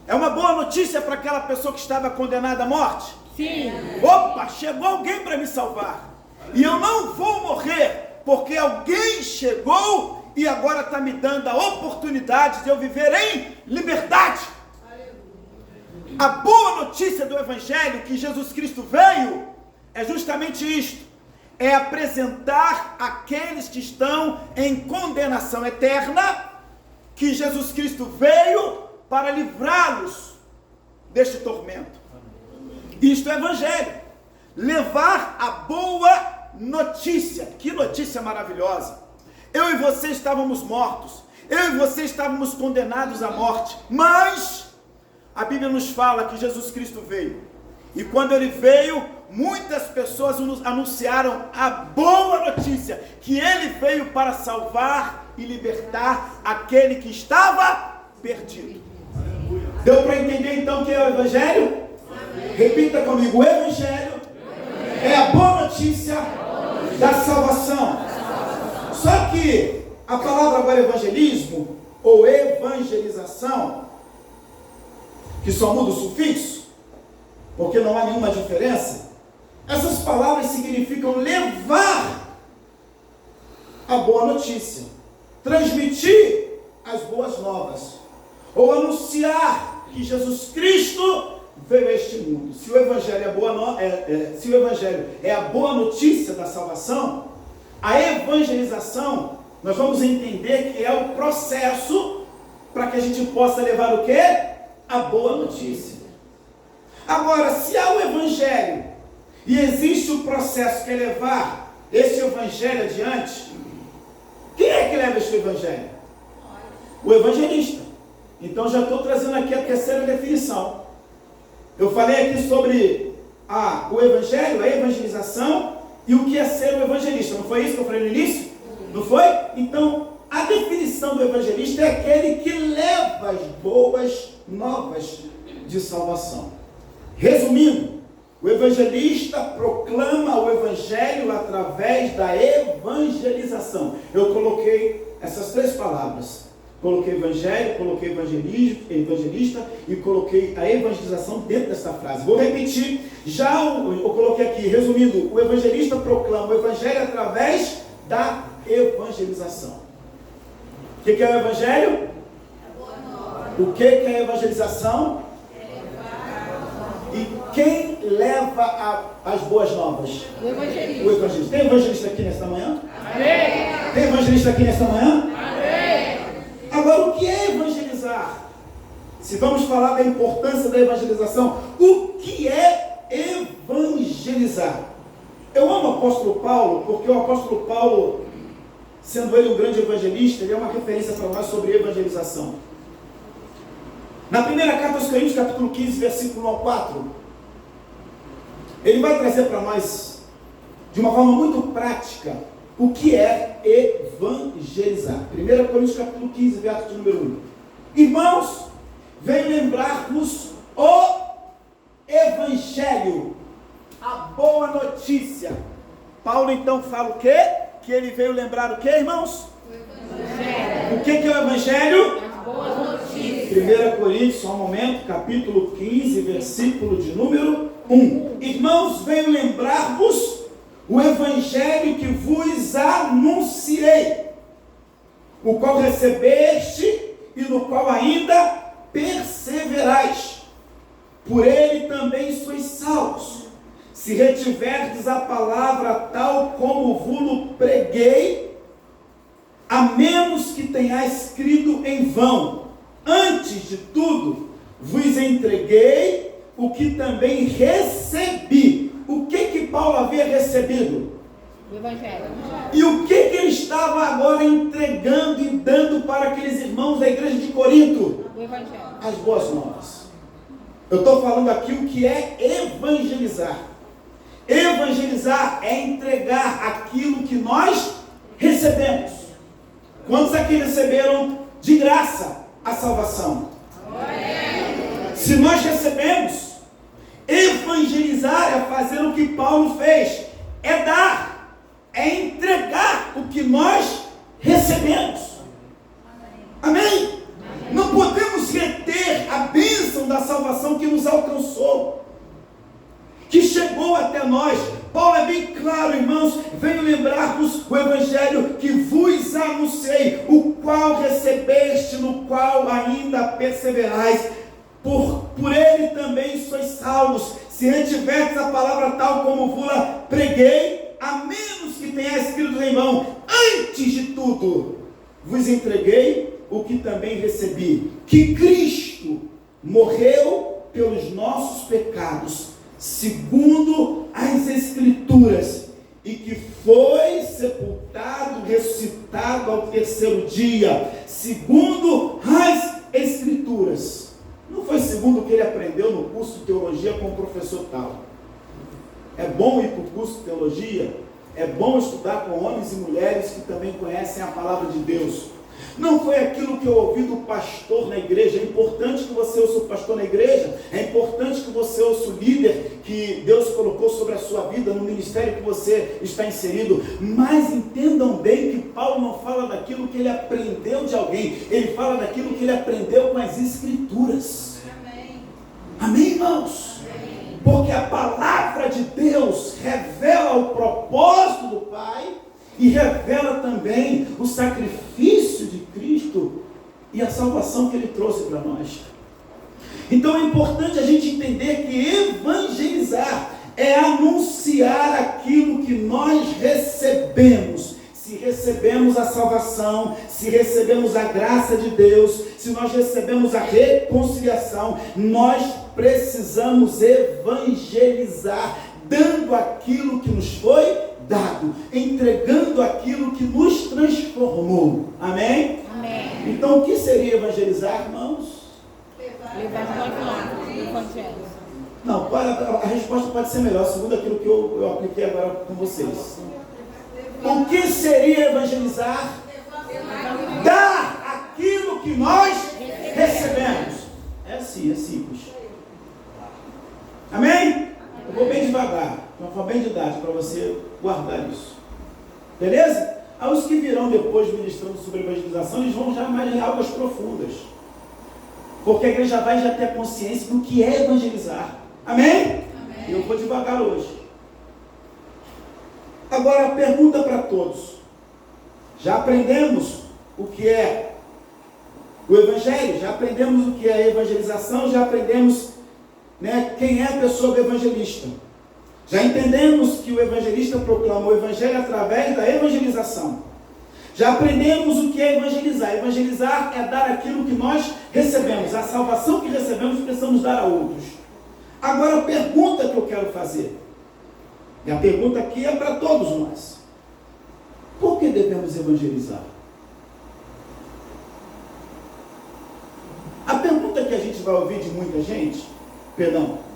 É uma boa notícia para aquela pessoa que estava condenada à morte? Sim. Opa, chegou alguém para me salvar. E eu não vou morrer, porque alguém chegou e agora está me dando a oportunidade de eu viver em liberdade. A boa notícia do Evangelho que Jesus Cristo veio é justamente isto. É apresentar aqueles que estão em condenação eterna que Jesus Cristo veio para livrá-los deste tormento. Isto é Evangelho. Levar a boa notícia. Que notícia maravilhosa. Eu e você estávamos mortos. Eu e você estávamos condenados à morte. Mas a Bíblia nos fala que Jesus Cristo veio. E quando Ele veio, muitas pessoas nos anunciaram a boa notícia. Que Ele veio para salvar e libertar aquele que estava perdido. Deu para entender então o que é o Evangelho? Repita comigo, o Evangelho é a boa notícia da salvação. Só que a palavra agora evangelismo ou evangelização, que só muda o sufixo, porque não há nenhuma diferença, essas palavras significam levar a boa notícia, transmitir as boas novas, ou anunciar que Jesus Cristo veio a este mundo. Se o Evangelho é a boa notícia da salvação, a evangelização, nós vamos entender que é o processo para que a gente possa levar o quê? A boa notícia. Agora, se há o Evangelho e existe o processo que é levar esse Evangelho adiante, quem é que leva este Evangelho? O evangelista. Então já estou trazendo aqui a terceira definição. Eu falei aqui sobre o evangelho, a evangelização e o que é ser um evangelista. Não foi isso que eu falei no início? Não foi? Então, a definição do evangelista é aquele que leva as boas novas de salvação. Resumindo, o evangelista proclama o evangelho através da evangelização. Eu coloquei essas 3 palavras. Coloquei evangelho, coloquei evangelista e coloquei a evangelização dentro dessa frase. Vou repetir. Eu coloquei aqui, resumindo, o evangelista proclama o evangelho através da evangelização. O que é o evangelho? O que é a evangelização? E quem leva as boas novas? O evangelista. O evangelista. Tem evangelista aqui nesta manhã? Amém. Tem evangelista aqui nesta manhã? Amém. Agora, o que é evangelizar? Se vamos falar da importância da evangelização, o que é evangelizar? Eu amo o apóstolo Paulo, porque o apóstolo Paulo, sendo ele um grande evangelista, ele é uma referência para nós sobre evangelização. Na primeira carta aos Coríntios, capítulo 15, versículo 1 ao 4, ele vai trazer para nós, de uma forma muito prática, o que é evangelizar. 1 Coríntios, capítulo 15, verso de número 1. Irmãos, venho lembrar-vos o evangelho, a boa notícia. Paulo então fala o quê? Que ele veio lembrar o quê, irmãos? O que é o evangelho? As boas notícias. 1 Coríntios, só um momento, capítulo 15, versículo de número 1. Irmãos, venho lembrar-vos o evangelho que vos anunciei, o qual recebeste e no qual ainda perseverais. Por ele também sois salvos, se retiverdes a palavra tal como vos preguei, a menos que tenhais crido em vão. Antes de tudo, vos entreguei o que também recebi. O que Paulo havia recebido? O evangelho. E o que ele estava agora entregando e dando para aqueles irmãos da igreja de Corinto? O evangelho. As boas novas. Eu estou falando aqui o que é evangelizar. Evangelizar é entregar aquilo que nós recebemos. Quantos aqui receberam de graça a salvação? Se nós recebemos, evangelizar é fazer o que Paulo fez, é dar, é entregar o que nós recebemos. Amém? Não podemos reter a bênção da salvação que nos alcançou, que chegou até nós. Paulo é bem claro, irmãos, venho lembrar-vos o evangelho que vos anunciei, o qual recebeste, no qual ainda perseverais. Por ele também sois salvos, se retiverdes a palavra tal como vos-la preguei, a menos que tenha escrito em vão. Antes de tudo, vos entreguei o que também recebi, que Cristo morreu pelos nossos pecados, segundo as Escrituras, e que foi sepultado, ressuscitado ao terceiro dia, segundo as Escrituras. Não foi segundo o que ele aprendeu no curso de teologia com o professor tal. É bom ir para o curso de teologia, é bom estudar com homens e mulheres que também conhecem a palavra de Deus. Não foi aquilo que eu ouvi do pastor na igreja. É importante que você ouça o pastor na igreja, é importante que você ouça o líder que Deus colocou sobre a sua vida, no ministério que você está inserido, mas entendam bem que Paulo não fala daquilo que ele aprendeu de alguém, ele fala daquilo que ele aprendeu com as Escrituras. Amém, irmãos? Porque a palavra de Deus revela o propósito do Pai e revela também o sacrifício de Cristo e a salvação que Ele trouxe para nós. Então é importante a gente entender que evangelizar é anunciar aquilo que nós recebemos. Se recebemos a salvação, se recebemos a graça de Deus, se nós recebemos a reconciliação, nós precisamos evangelizar, dando aquilo que nos foi dado, entregando aquilo que nos transformou. Amém? Amém. Então o que seria evangelizar, irmãos? Levar o evangelho. Não, a resposta pode ser melhor, segundo aquilo que eu apliquei agora com vocês. O que seria evangelizar? Dar aquilo que nós recebemos. É assim, é simples. Amém? Eu vou bem devagar, de uma forma bem didática, para você guardar isso. Beleza? Aos que virão depois ministrando sobre evangelização, eles vão já mais em águas profundas. Porque a igreja vai já ter consciência do que é evangelizar. Amém? Amém. E eu vou devagar hoje. Agora, pergunta para todos. Já aprendemos o que é o evangelho, já aprendemos o que é evangelização, já aprendemos né, quem é a pessoa do evangelista. Já entendemos que o evangelista proclama o evangelho através da evangelização. Já aprendemos o que é evangelizar. Evangelizar é dar aquilo que nós recebemos. A salvação que recebemos precisamos dar a outros. Agora a pergunta que eu quero fazer, e a pergunta aqui é para todos nós: por que devemos evangelizar? A pergunta que a gente vai ouvir de muita gente,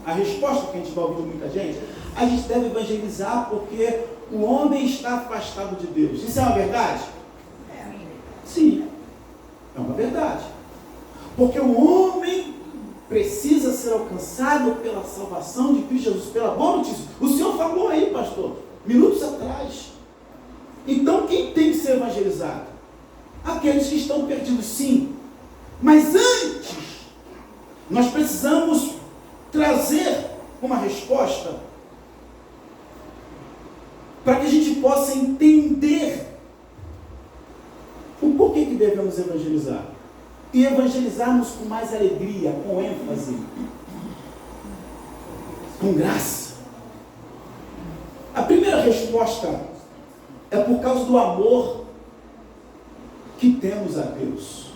a resposta que a gente vai ouvir de muita gente: a gente deve evangelizar porque o homem está afastado de Deus. Isso é uma verdade? Sim, é uma verdade. Porque o homem precisa ser alcançado pela salvação de Cristo Jesus, pela boa notícia. O senhor falou aí, pastor, minutos atrás. Então quem tem que ser evangelizado? Aqueles que estão perdidos, sim. Mas antes, nós precisamos trazer uma resposta para que a gente possa entender o porquê que devemos evangelizar. E evangelizarmos com mais alegria, com ênfase, com graça. A primeira resposta é por causa do amor que temos a Deus.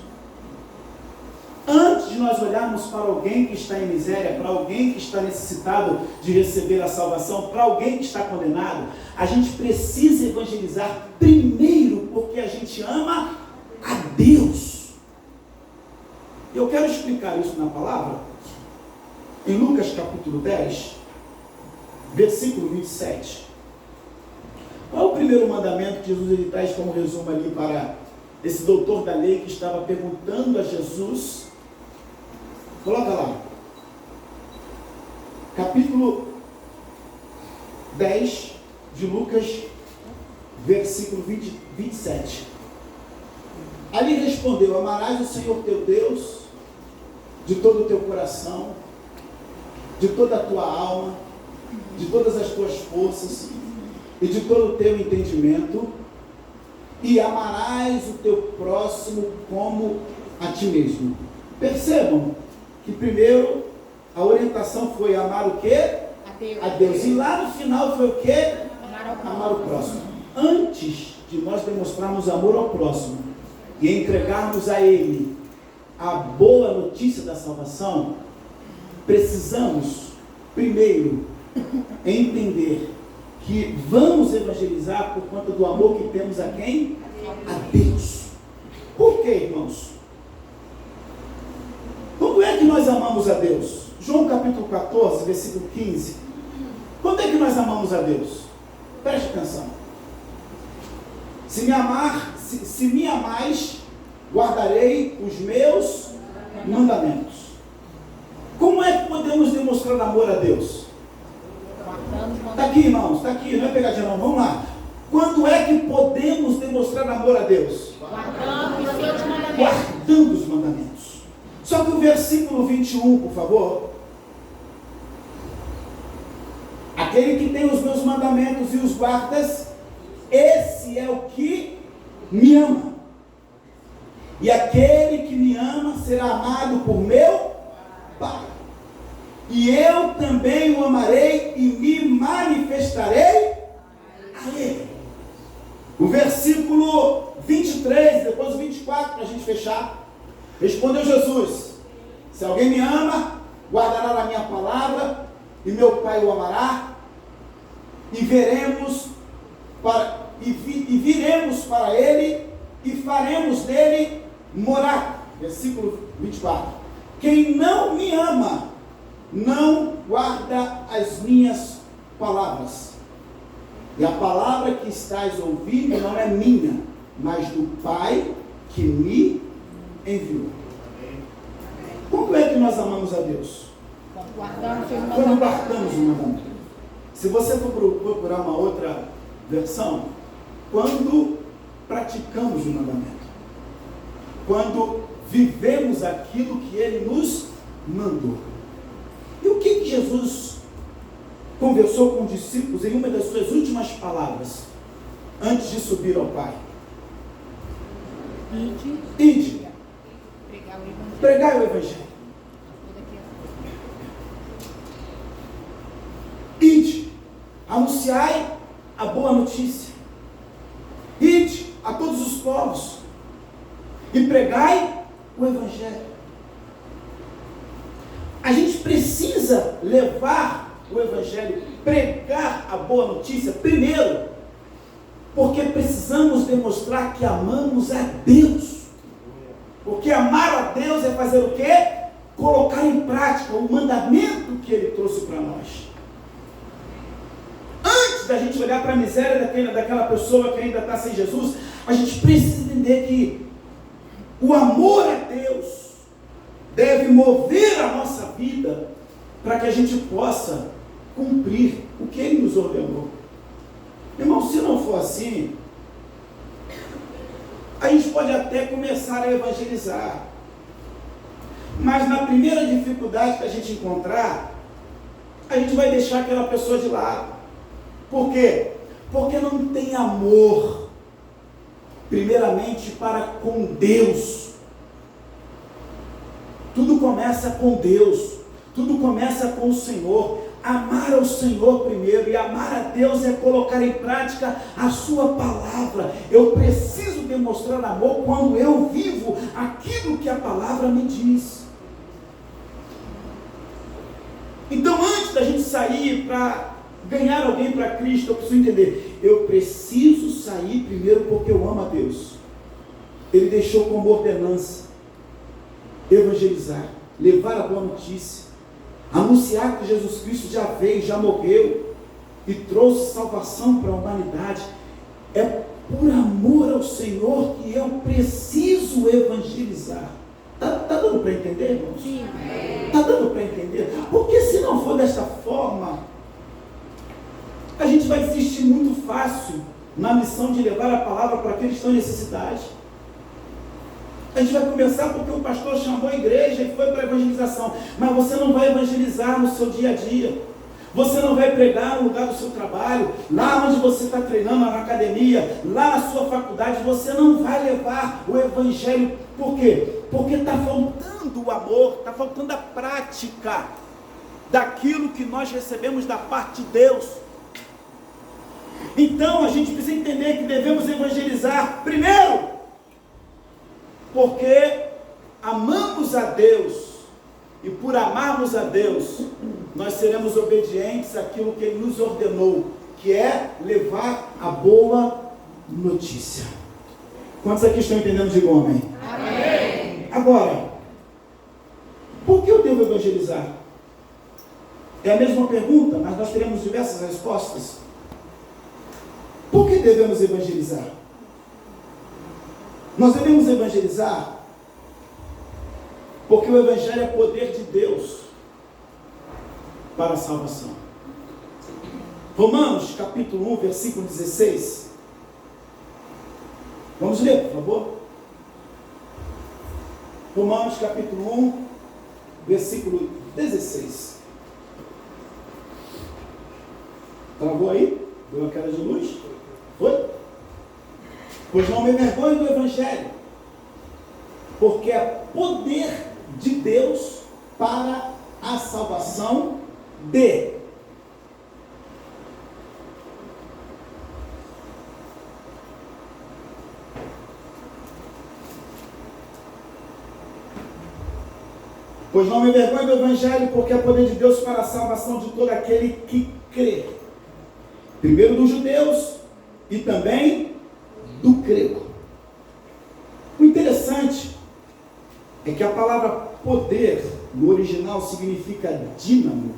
Antes de nós olharmos para alguém que está em miséria, para alguém que está necessitado de receber a salvação, para alguém que está condenado, a gente precisa evangelizar primeiro porque a gente ama a Deus. Eu quero explicar isso na palavra, em Lucas capítulo 10, versículo 27. Qual é o primeiro mandamento que Jesus ele traz como resumo ali para esse doutor da lei que estava perguntando a Jesus? Coloca lá. Capítulo 10 de Lucas, versículo 27. Ali respondeu: amarás o Senhor teu Deus de todo o teu coração, de toda a tua alma, de todas as tuas forças e de todo o teu entendimento, e amarás o teu próximo como a ti mesmo. Percebam que primeiro a orientação foi amar o quê? A Deus. E lá no final foi o quê? Amar o próximo. Antes de nós demonstrarmos amor ao próximo e entregarmos a Ele a boa notícia da salvação, precisamos primeiro entender que vamos evangelizar por conta do amor que temos a quem? A Deus. Por quê, irmãos? Quando é que nós amamos a Deus? João capítulo 14, versículo 15. Quando é que nós amamos a Deus? Preste atenção. Se me amais, guardarei os meus mandamentos. Como é que podemos demonstrar amor a Deus? Está aqui, irmãos, está aqui, não é pegadinha não, vamos lá. Quando é que podemos demonstrar amor a Deus? Guardando os mandamentos. Só que o versículo 21, por favor. Aquele que tem os meus mandamentos e os guardas, esse é o que me ama. E aquele que me ama será amado por meu Pai. E eu também o amarei e me manifestarei a ele. O versículo 23, depois o 24, para a gente fechar. Respondeu Jesus: se alguém me ama, guardará a minha palavra, e meu Pai o amará, e viremos para ele, e faremos dele morar. Versículo 24. Quem não me ama, não guarda as minhas palavras. E a palavra que estás ouvindo não é minha, mas do Pai que me enviou. Como é que nós amamos a Deus? Quando guardamos o mandamento. Se você for procurar uma outra versão, quando praticamos o mandamento. Quando vivemos aquilo que Ele nos mandou. E o que Jesus conversou com os discípulos em uma das suas últimas palavras, antes de subir ao Pai? Ide. Pregai o Evangelho. anunciai a boa notícia. Ide a todos os povos e pregai o Evangelho. A gente precisa levar o Evangelho, pregar a boa notícia, primeiro, porque precisamos demonstrar que amamos a Deus. Porque amar a Deus é fazer o quê? Colocar em prática o mandamento que Ele trouxe para nós. Antes da gente olhar para a miséria daquela pessoa que ainda está sem Jesus, a gente precisa entender que o amor a Deus deve mover a nossa vida para que a gente possa cumprir o que Ele nos ordenou. Irmão, se não for assim, a gente pode até começar a evangelizar, mas na primeira dificuldade que a gente encontrar, a gente vai deixar aquela pessoa de lado. Por quê? Porque não tem amor, primeiramente para com Deus. Tudo começa com Deus, tudo começa com o Senhor. Amar ao Senhor primeiro, e amar a Deus é colocar em prática a sua palavra. Eu preciso demonstrar amor quando eu vivo aquilo que a palavra me diz. Então, antes da gente sair para ganhar alguém para Cristo, eu preciso entender, eu preciso sair primeiro porque eu amo a Deus. Ele deixou como ordenança evangelizar, levar a boa notícia, anunciar que Jesus Cristo já veio, já morreu e trouxe salvação para a humanidade. É por amor ao Senhor que eu preciso evangelizar. Está dando para entender, irmãos? Sim. Está dando para entender? Porque se não for desta forma, a gente vai desistir muito fácil na missão de levar a palavra para aqueles que estão em necessidade. A gente vai começar porque o pastor chamou a igreja e foi para a evangelização. Mas você não vai evangelizar no seu dia a dia. Você não vai pregar no lugar do seu trabalho, lá onde você está treinando, na academia, lá na sua faculdade. Você não vai levar o evangelho. Por quê? Porque está faltando o amor, está faltando a prática daquilo que nós recebemos da parte de Deus. Então a gente precisa entender que devemos evangelizar primeiro, porque amamos a Deus, e por amarmos a Deus, nós seremos obedientes àquilo que Ele nos ordenou, que é levar a boa notícia. Quantos aqui estão entendendo? Diga amém. Amém. Agora, por que eu devo evangelizar? É a mesma pergunta, mas nós teremos diversas respostas. Por que devemos evangelizar? Nós devemos evangelizar porque o Evangelho é poder de Deus para a salvação. Romanos capítulo 1, versículo 16. Vamos ler, por favor. Romanos capítulo 1, versículo 16. Travou aí? Deu a cara de luz? Foi? Pois não me envergonho do Evangelho, porque é poder de Deus para a salvação de Pois não me envergonho do Evangelho, porque é poder de Deus para a salvação de todo aquele que crê. Primeiro dos judeus e também do grego. O interessante é que a palavra poder no original significa dínamo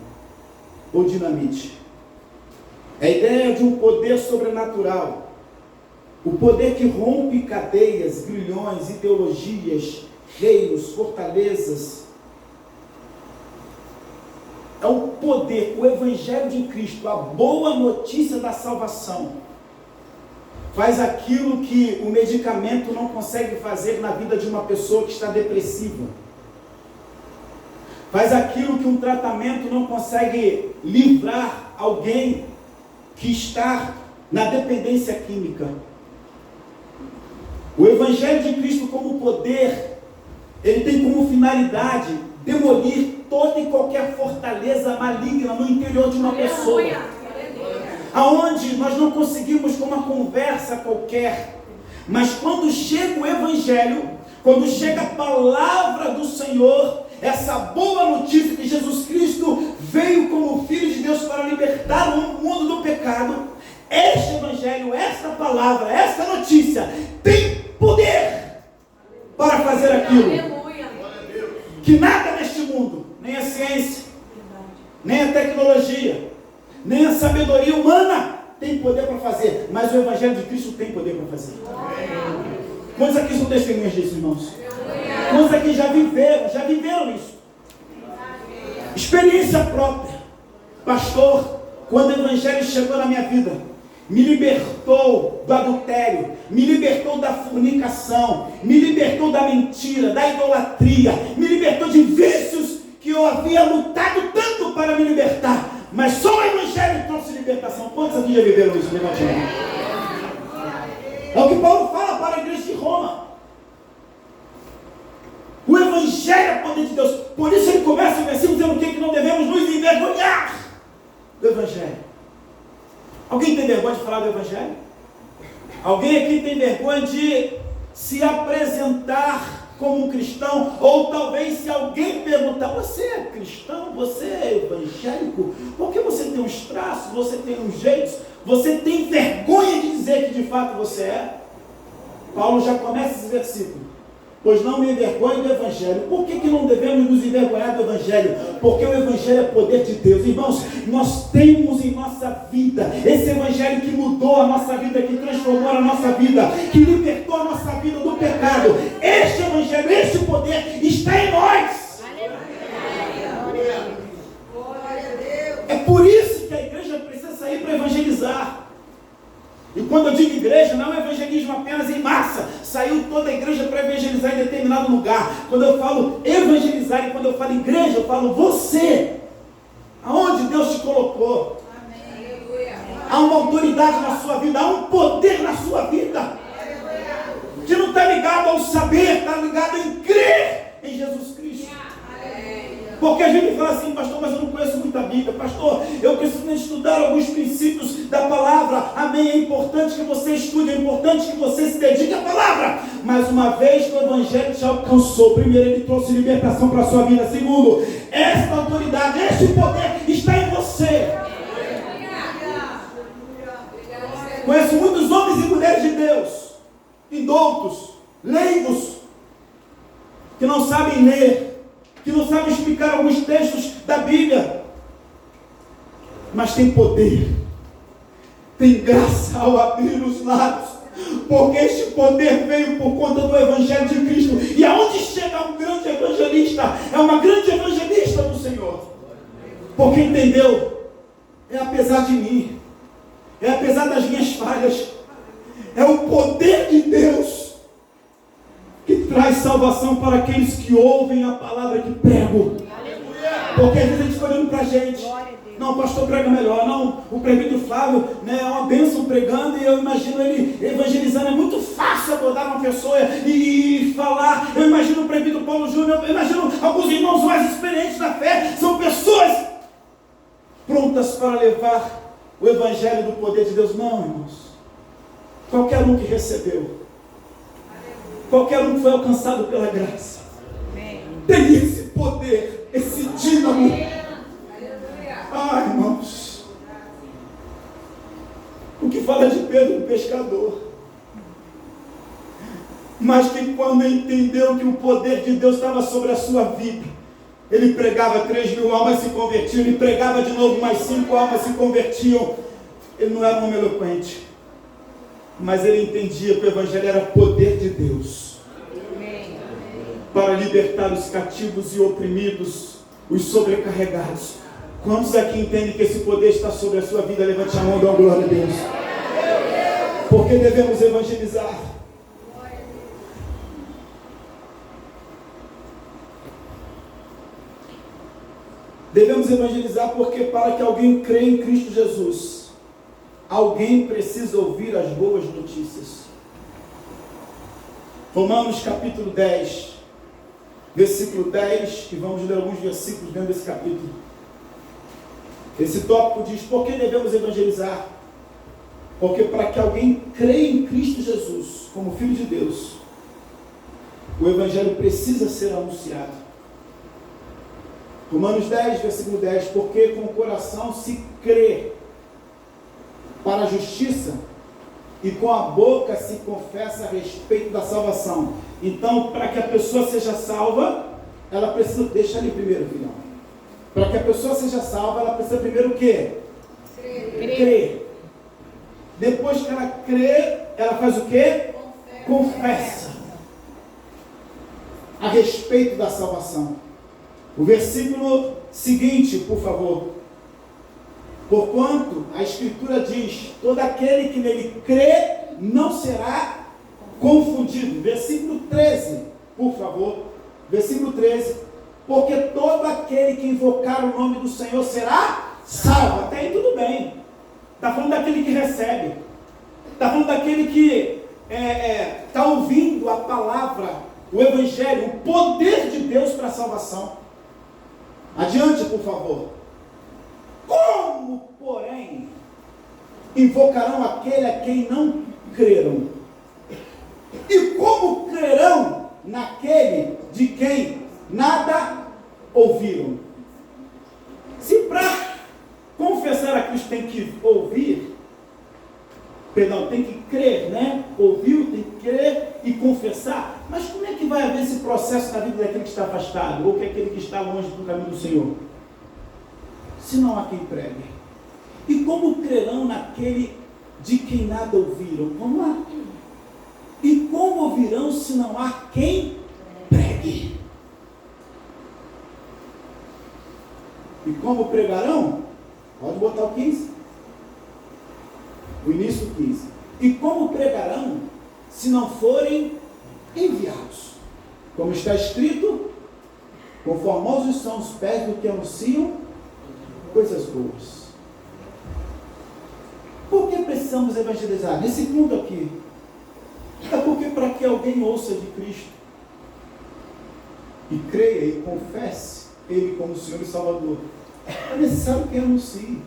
ou dinamite. É a ideia de um poder sobrenatural. O poder que rompe cadeias, grilhões, ideologias, reinos, fortalezas. É o poder, o Evangelho de Cristo, a boa notícia da salvação. Faz aquilo que o medicamento não consegue fazer na vida de uma pessoa que está depressiva. Faz aquilo que um tratamento não consegue livrar alguém que está na dependência química. O Evangelho de Cristo como poder, ele tem como finalidade demolir toda e qualquer fortaleza maligna no interior de uma pessoa. aonde nós não conseguimos com uma conversa qualquer, mas quando chega o Evangelho, quando chega a palavra do Senhor, essa boa notícia que Jesus Cristo veio como Filho de Deus para libertar o mundo do pecado, este Evangelho, esta palavra, esta notícia tem poder para fazer aquilo que nada neste mundo, nem a ciência, nem a tecnologia, nem a sabedoria humana tem poder para fazer, mas o Evangelho de Cristo tem poder para fazer. Quantos aqui são testemunhas disso, irmãos? Quantos aqui já viveram isso? Experiência própria. Pastor, quando o Evangelho chegou na minha vida, me libertou do adultério, me libertou da fornicação, me libertou da mentira, da idolatria, me libertou de vícios que eu havia lutado tanto para me libertar, mas só o Evangelho trouxe libertação. Quantos aqui já viveram isso? Levante a mão. É o que Paulo fala para a igreja de Roma. O Evangelho é o poder de Deus. Por isso ele começa o versículo dizendo o que não devemos nos envergonhar do Evangelho. Alguém tem vergonha de falar do Evangelho? Alguém aqui tem vergonha de se apresentar como um cristão? Ou talvez se alguém perguntar, você é cristão? Você é evangélico? Porque você tem uns traços, você tem uns jeitos, você tem vergonha de dizer que de fato você é? Paulo já começa esse versículo. Pois não me envergonhe do Evangelho. Por que não devemos nos envergonhar do Evangelho? Porque o Evangelho é poder de Deus. Irmãos, nós temos em nossa vida esse Evangelho que mudou a nossa vida, que transformou a nossa vida, que libertou a nossa vida do pecado. Este Evangelho, este poder está em nós. É por isso que a igreja precisa sair para evangelizar. E quando eu digo igreja, não é um evangelismo apenas em massa. Saiu toda a igreja para evangelizar em determinado lugar. Quando eu falo evangelizar e quando eu falo igreja, eu falo você. Aonde Deus te colocou. Há uma autoridade na sua vida, há um poder na sua vida. Que não está ligado ao saber, está ligado em crer em Jesus Cristo. Porque a gente fala assim, pastor, mas eu não conheço muita Bíblia. Pastor, eu preciso estudar alguns princípios da palavra. Amém, é importante que você estude, é importante que você se dedique à palavra. Mas uma vez que o Evangelho te alcançou, primeiro, ele trouxe libertação para a sua vida. Segundo, esta autoridade, este poder está em você. Conheço muitos homens e mulheres de Deus, indoutos, leigos, que não sabem ler, que não sabem explicar alguns textos da Bíblia, mas tem poder, tem graça ao abrir os lábios, porque este poder veio por conta do Evangelho de Cristo. E aonde chega um grande evangelista, é uma grande evangelista do Senhor, porque entendeu, é apesar de mim, é apesar das minhas falhas, é o poder de Deus que traz salvação para aqueles que ouvem a palavra que prego. Porque às vezes a gente fica olhando para a gente. Não, o pastor prega melhor. Não, o presbítero Flávio, né, é uma bênção pregando, e eu imagino ele evangelizando. É muito fácil abordar uma pessoa e falar. Eu imagino o presbítero Paulo Júnior, eu imagino alguns irmãos mais experientes na fé. São pessoas prontas para levar o evangelho do poder de Deus. Não, irmãos. Qualquer um que recebeu, qualquer um que foi alcançado pela graça, tem esse poder, esse dínamo. Irmãos, o que fala de Pedro, o pescador, mas que quando entendeu que o poder de Deus estava sobre a sua vida, ele pregava, 3.000 almas se convertiam, ele pregava de novo, mais 5 almas se convertiam. Ele não era um homem eloquente, mas ele entendia que o Evangelho era poder de Deus para libertar os cativos e oprimidos, os sobrecarregados. Quantos aqui entendem que esse poder está sobre a sua vida? Levante a mão e dê uma glória a Deus. Porque devemos evangelizar. Devemos evangelizar porque para que alguém creia em Cristo Jesus, alguém precisa ouvir as boas notícias. Romanos capítulo 10, versículo 10, e vamos ler alguns versículos dentro desse capítulo. Esse tópico diz, por que devemos evangelizar? Porque para que alguém creia em Cristo Jesus como Filho de Deus, o Evangelho precisa ser anunciado. Romanos 10, versículo 10, porque com o coração se crê para a justiça e com a boca se confessa a respeito da salvação. Então, para que a pessoa seja salva, ela precisa, deixa ali primeiro, filhão. Para que a pessoa seja salva, ela precisa primeiro o quê? Crer. Depois que ela crê, ela faz o quê? Confessa a respeito da salvação. O versículo seguinte, por favor. Porquanto a Escritura diz, todo aquele que nele crê não será confundido. Versículo 13, por favor. Versículo 13. Porque todo aquele que invocar o nome do Senhor será salvo. Até aí tudo bem. Está falando daquele que recebe. Está falando daquele que está ouvindo a palavra, o Evangelho, o poder de Deus para a salvação. Adiante, por favor. Como, porém, invocarão aquele a quem não creram? E como crerão naquele de quem nada ouviram? Se para confessar a Cristo tem que ouvir, tem que crer, né? Ouviu, tem que crer e confessar. Mas como é que vai haver esse processo na vida daquele que está afastado, ou que é aquele que está longe do caminho do Senhor? Se não há quem pregue. E como crerão naquele de quem nada ouviram? Vamos lá. E como ouvirão se não há quem pregue? E como pregarão? Pode botar o 15. O início do 15. E como pregarão se não forem enviados? Como está escrito, conformosos são os pés do que anunciam coisas boas. Por que precisamos evangelizar? Nesse ponto aqui. É porque para que alguém ouça de Cristo e creia e confesse Ele como Senhor e Salvador, é necessário que anuncie.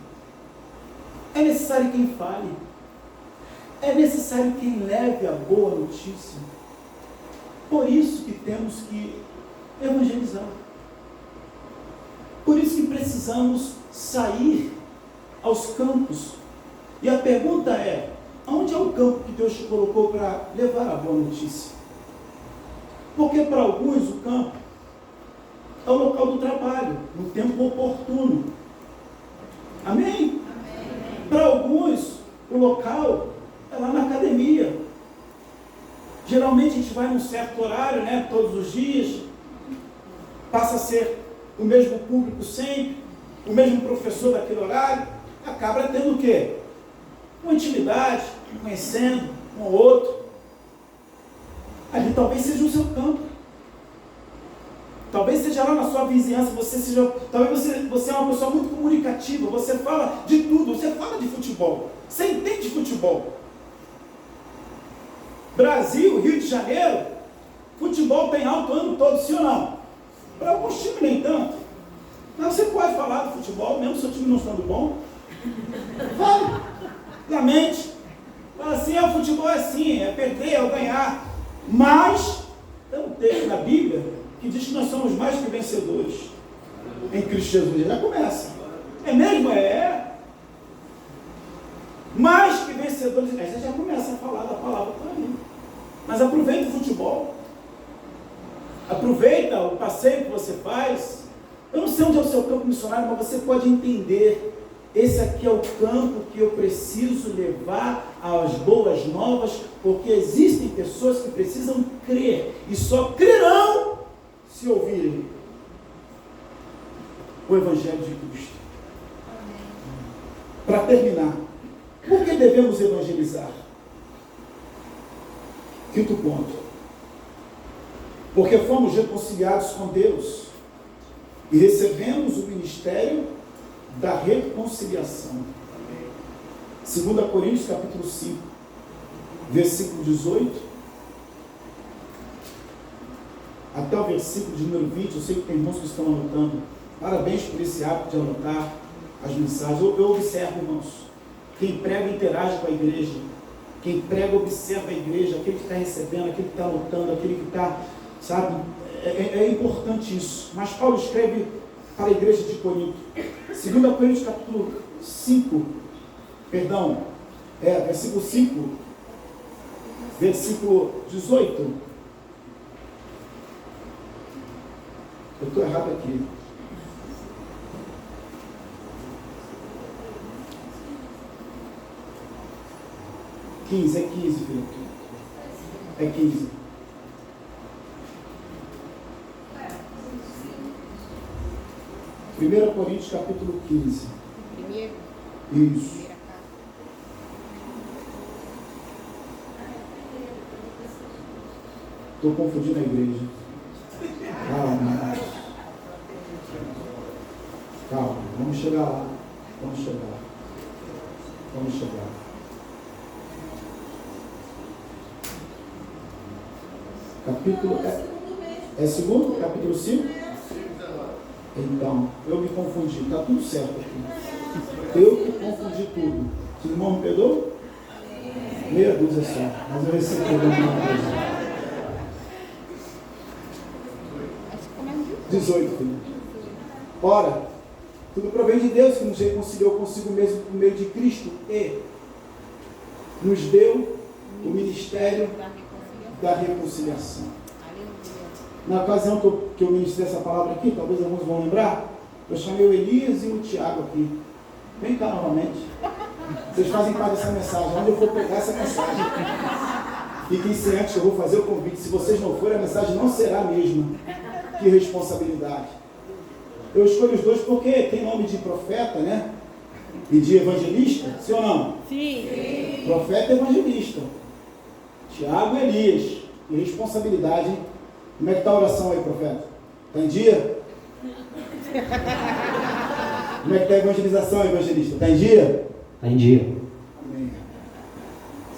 É necessário quem fale. É necessário quem leve a boa notícia. Por isso que temos que evangelizar. Por isso que precisamos sair aos campos. E a pergunta é, onde é o campo que Deus te colocou para levar a boa notícia? Porque para alguns o campo é o local do trabalho, no tempo oportuno. Amém? Para alguns, o local é lá na academia. Geralmente a gente vai num certo horário, né, todos os dias, passa a ser o mesmo público sempre, o mesmo professor daquele horário, acaba tendo o quê? Uma intimidade, conhecendo um ou outro. Ali talvez seja o seu campo. Talvez seja lá na sua vizinhança, talvez você é uma pessoa muito comunicativa, você fala de tudo, você fala de futebol, você entende de futebol. Brasil, Rio de Janeiro, futebol tem alto o ano todo, sim ou não? Para alguns times nem tanto. Mas você pode falar do futebol, mesmo seu time não estando bom. Fala, lamente. Fala assim, o futebol é assim, é perder, é ganhar. Mas, tem um texto na Bíblia que diz que nós somos mais que vencedores em Cristo Jesus. Já começa. É mesmo? É. Mais que vencedores. Aí você já começa a falar da palavra para mim. Mas aproveita o futebol. Aproveita o passeio que você faz. Eu não sei onde é o seu campo missionário, mas você pode entender. Esse aqui é o campo que eu preciso levar as boas novas, porque existem pessoas que precisam crer, e só crerão se ouvirem o Evangelho de Cristo. Para terminar, por que devemos evangelizar? Quinto ponto. Porque fomos reconciliados com Deus e recebemos o ministério da reconciliação. 2 Coríntios capítulo 5, versículo 18 até o versículo de número 20. Eu sei que tem irmãos que estão anotando. Parabéns por esse hábito de anotar as mensagens. Eu observo, irmãos, Quem prega interage com a igreja. Quem prega observa a igreja, aquele que está recebendo, aquele que está lutando, aquele que está, sabe? É importante isso. Mas Paulo escreve para a igreja de Corinto. 2 Coríntios capítulo 5, versículo 5, versículo 18. Eu estou errado aqui. É 15, Felipe. É 15. Primeira Coríntios capítulo 15. Primeiro? Isso. Estou confundindo a igreja. Calma, vamos chegar lá. Vamos chegar. Capítulo é segundo? Capítulo 5? Então, eu me confundi, está tudo certo aqui. Eu que confundi tudo. Os irmãos me perdoam? Meia dúzia só, mas eu recebi perdão de uma coisa. 18, filho. Ora, tudo provém de Deus, que nos reconciliou consigo mesmo por meio de Cristo e nos deu o ministério da reconciliação. Na ocasião que eu ministrei essa palavra aqui, talvez alguns vão lembrar, eu chamei o Elias e o Tiago aqui. Vem cá novamente. Vocês fazem parte dessa mensagem. Onde eu for pegar essa mensagem, fiquem cientes que eu vou fazer o convite. Se vocês não forem, a mensagem não será a mesma. Que responsabilidade. Eu escolho os dois porque tem nome de profeta, né? E de evangelista, sim ou não? Sim. Profeta e evangelista. Tiago e Elias. E responsabilidade, hein? Como é que está a oração aí, profeta? Está em dia? Como é que está a evangelização, evangelista? Está em dia? Está em dia. Amém.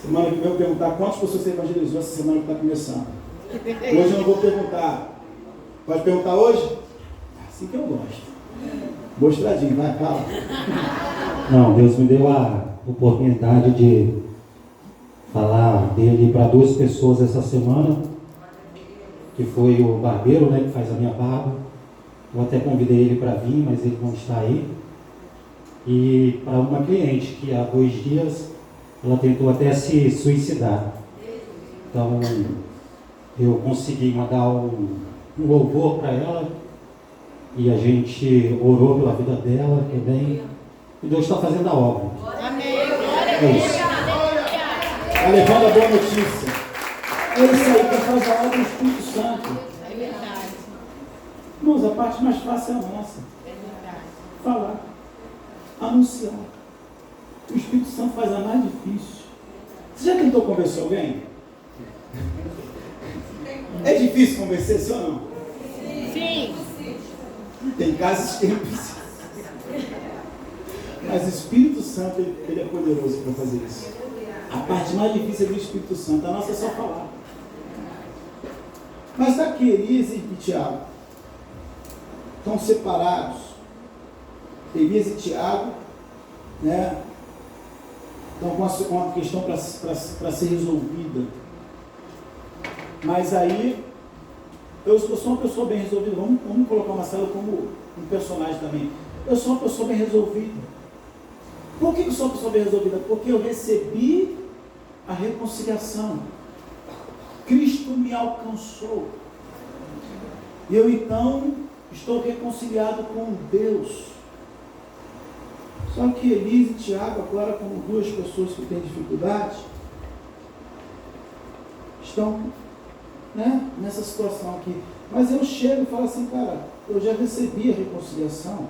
Semana que vem eu vou perguntar quantas pessoas você evangelizou essa semana que está começando. Hoje eu não vou perguntar. Pode perguntar hoje? Assim que eu gosto. Mostradinho, vai, fala. Não, Deus me deu a oportunidade de falar dele para 2 pessoas essa semana, que foi o barbeiro, né, que faz a minha barba. Eu até convidei ele para vir, mas ele não está aí. E para uma cliente que há 2 dias ela tentou até se suicidar. Então eu consegui mandar um louvor para ela e a gente orou pela vida dela também. E Deus está fazendo a obra. Amém. É isso. Está levando a boa notícia. É isso aí, quem faz a obra do Espírito Santo. É verdade. Irmãos, a parte mais fácil é a nossa. É verdade. Falar. Anunciar. O Espírito Santo faz a mais difícil. Você já tentou convencer alguém? É difícil convencer, sim ou não? Sim. Tem casos que é impossível. Mas o Espírito Santo, ele é poderoso para fazer isso. A parte mais difícil é do Espírito Santo. A nossa é só falar. Mas está aqui, Elias e Tiago. Estão separados. Elias e Tiago, né? Estão com uma questão para ser resolvida. Mas aí, eu sou uma pessoa bem resolvida. Vamos colocar uma célula como um personagem também. Eu sou uma pessoa bem resolvida. Por que eu sou uma pessoa bem resolvida? Porque eu recebi a reconciliação. Cristo me alcançou. E eu então estou reconciliado com Deus. Só que Elias e Tiago, agora como 2 pessoas que têm dificuldade, estão, né, nessa situação aqui. Mas eu chego e falo assim, cara, eu já recebi a reconciliação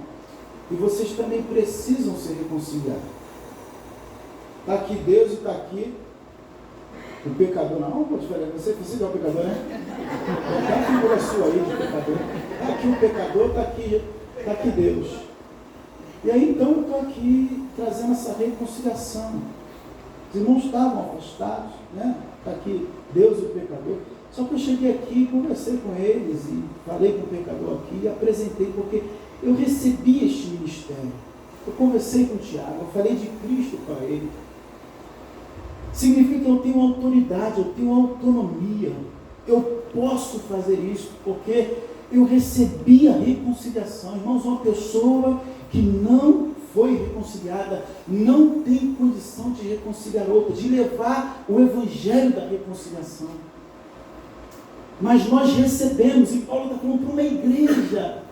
e vocês também precisam se reconciliar. Está aqui Deus e está aqui o pecador. Não, pode falar, você precisa do pecador, né? Está a figura sua aí de pecador. Está aqui o pecador, está aqui Deus. E aí então eu estou aqui trazendo essa reconciliação. Os irmãos estavam afastados, né? Está aqui Deus e o pecador. Só que eu cheguei aqui, conversei com eles e falei com o pecador aqui e apresentei, porque eu recebi este ministério. Eu conversei com o Tiago, eu falei de Cristo para ele. Significa que eu tenho autoridade, eu tenho autonomia. Eu posso fazer isso porque eu recebi a reconciliação. Irmãos, uma pessoa que não foi reconciliada não tem condição de reconciliar outra, de levar o evangelho da reconciliação. Mas nós recebemos, e Paulo está falando para uma igreja,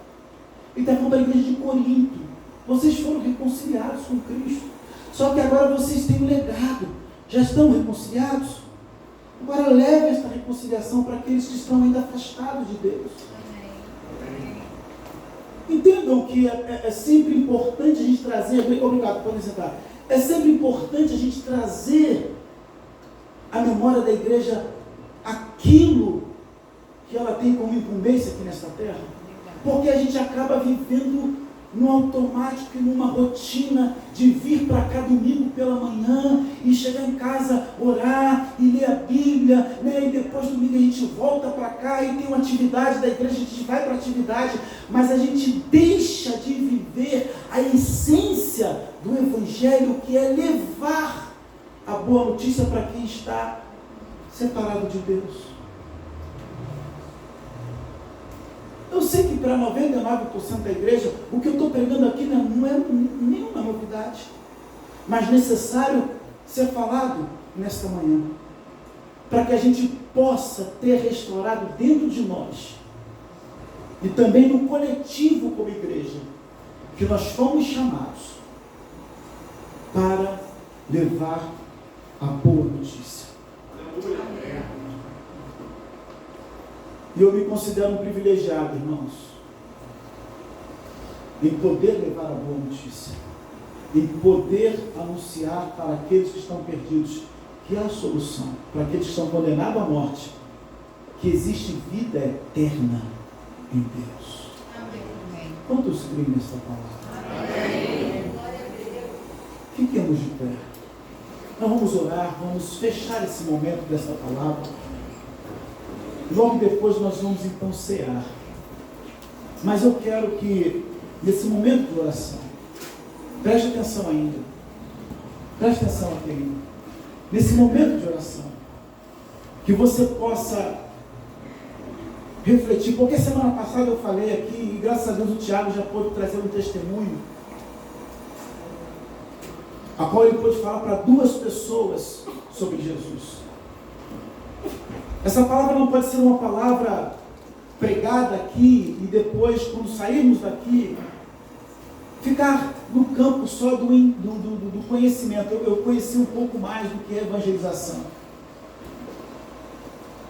ele está falando para a igreja de Corinto. Vocês foram reconciliados com Cristo, só que agora vocês têm um legado, já estão reconciliados. Agora leve esta reconciliação para aqueles que estão ainda afastados de Deus. Entendam que é sempre importante a gente trazer, obrigado, podem sentar. É sempre importante a gente trazer à memória da igreja aquilo que ela tem como incumbência aqui nesta terra, porque a gente acaba vivendo no automático e numa rotina de vir para cá domingo pela manhã e chegar em casa, orar e ler a Bíblia, né? E depois domingo a gente volta para cá e tem uma atividade da igreja, a gente vai para a atividade, mas a gente deixa de viver a essência do Evangelho, que é levar a boa notícia para quem está separado de Deus. Eu sei que para 99% da igreja, o que eu estou pregando aqui não é nenhuma novidade, mas necessário ser falado nesta manhã, para que a gente possa ter restaurado dentro de nós, e também no coletivo como igreja, que nós fomos chamados para levar a boa notícia. E eu me considero um privilegiado, irmãos, em poder levar a boa notícia, em poder anunciar para aqueles que estão perdidos que há solução, para aqueles que estão condenados à morte, que existe vida eterna em Deus. Amém. Quantos creem nesta palavra? Amém. Fiquemos de pé. Nós vamos orar, vamos fechar esse momento desta palavra. Logo depois nós vamos então cear. Mas eu quero que, nesse momento de oração, preste atenção ainda. Preste atenção aqui ainda. Nesse momento de oração, que você possa refletir, porque semana passada eu falei aqui, e graças a Deus o Tiago já pôde trazer um testemunho, a qual ele pôde falar para 2 pessoas sobre Jesus. Essa palavra não pode ser uma palavra pregada aqui e depois, quando sairmos daqui, ficar no campo só do conhecimento. Eu conheci um pouco mais do que é evangelização.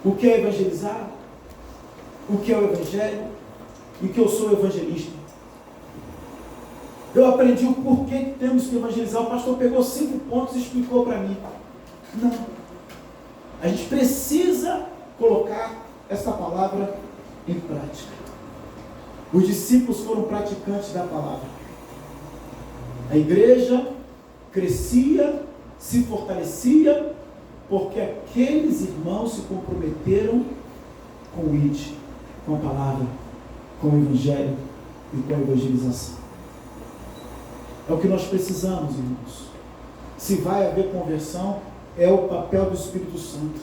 O que é evangelizar? O que é o evangelho? E que eu sou evangelista. Eu aprendi o porquê que temos que evangelizar. O pastor pegou 5 pontos e explicou para mim. Não. A gente precisa colocar essa palavra em prática. Os discípulos foram praticantes da palavra. A igreja crescia, se fortalecia, porque aqueles irmãos se comprometeram com o ID, com a palavra, com o evangelho e com a evangelização. É o que nós precisamos, irmãos. Se vai haver conversão, é o papel do Espírito Santo.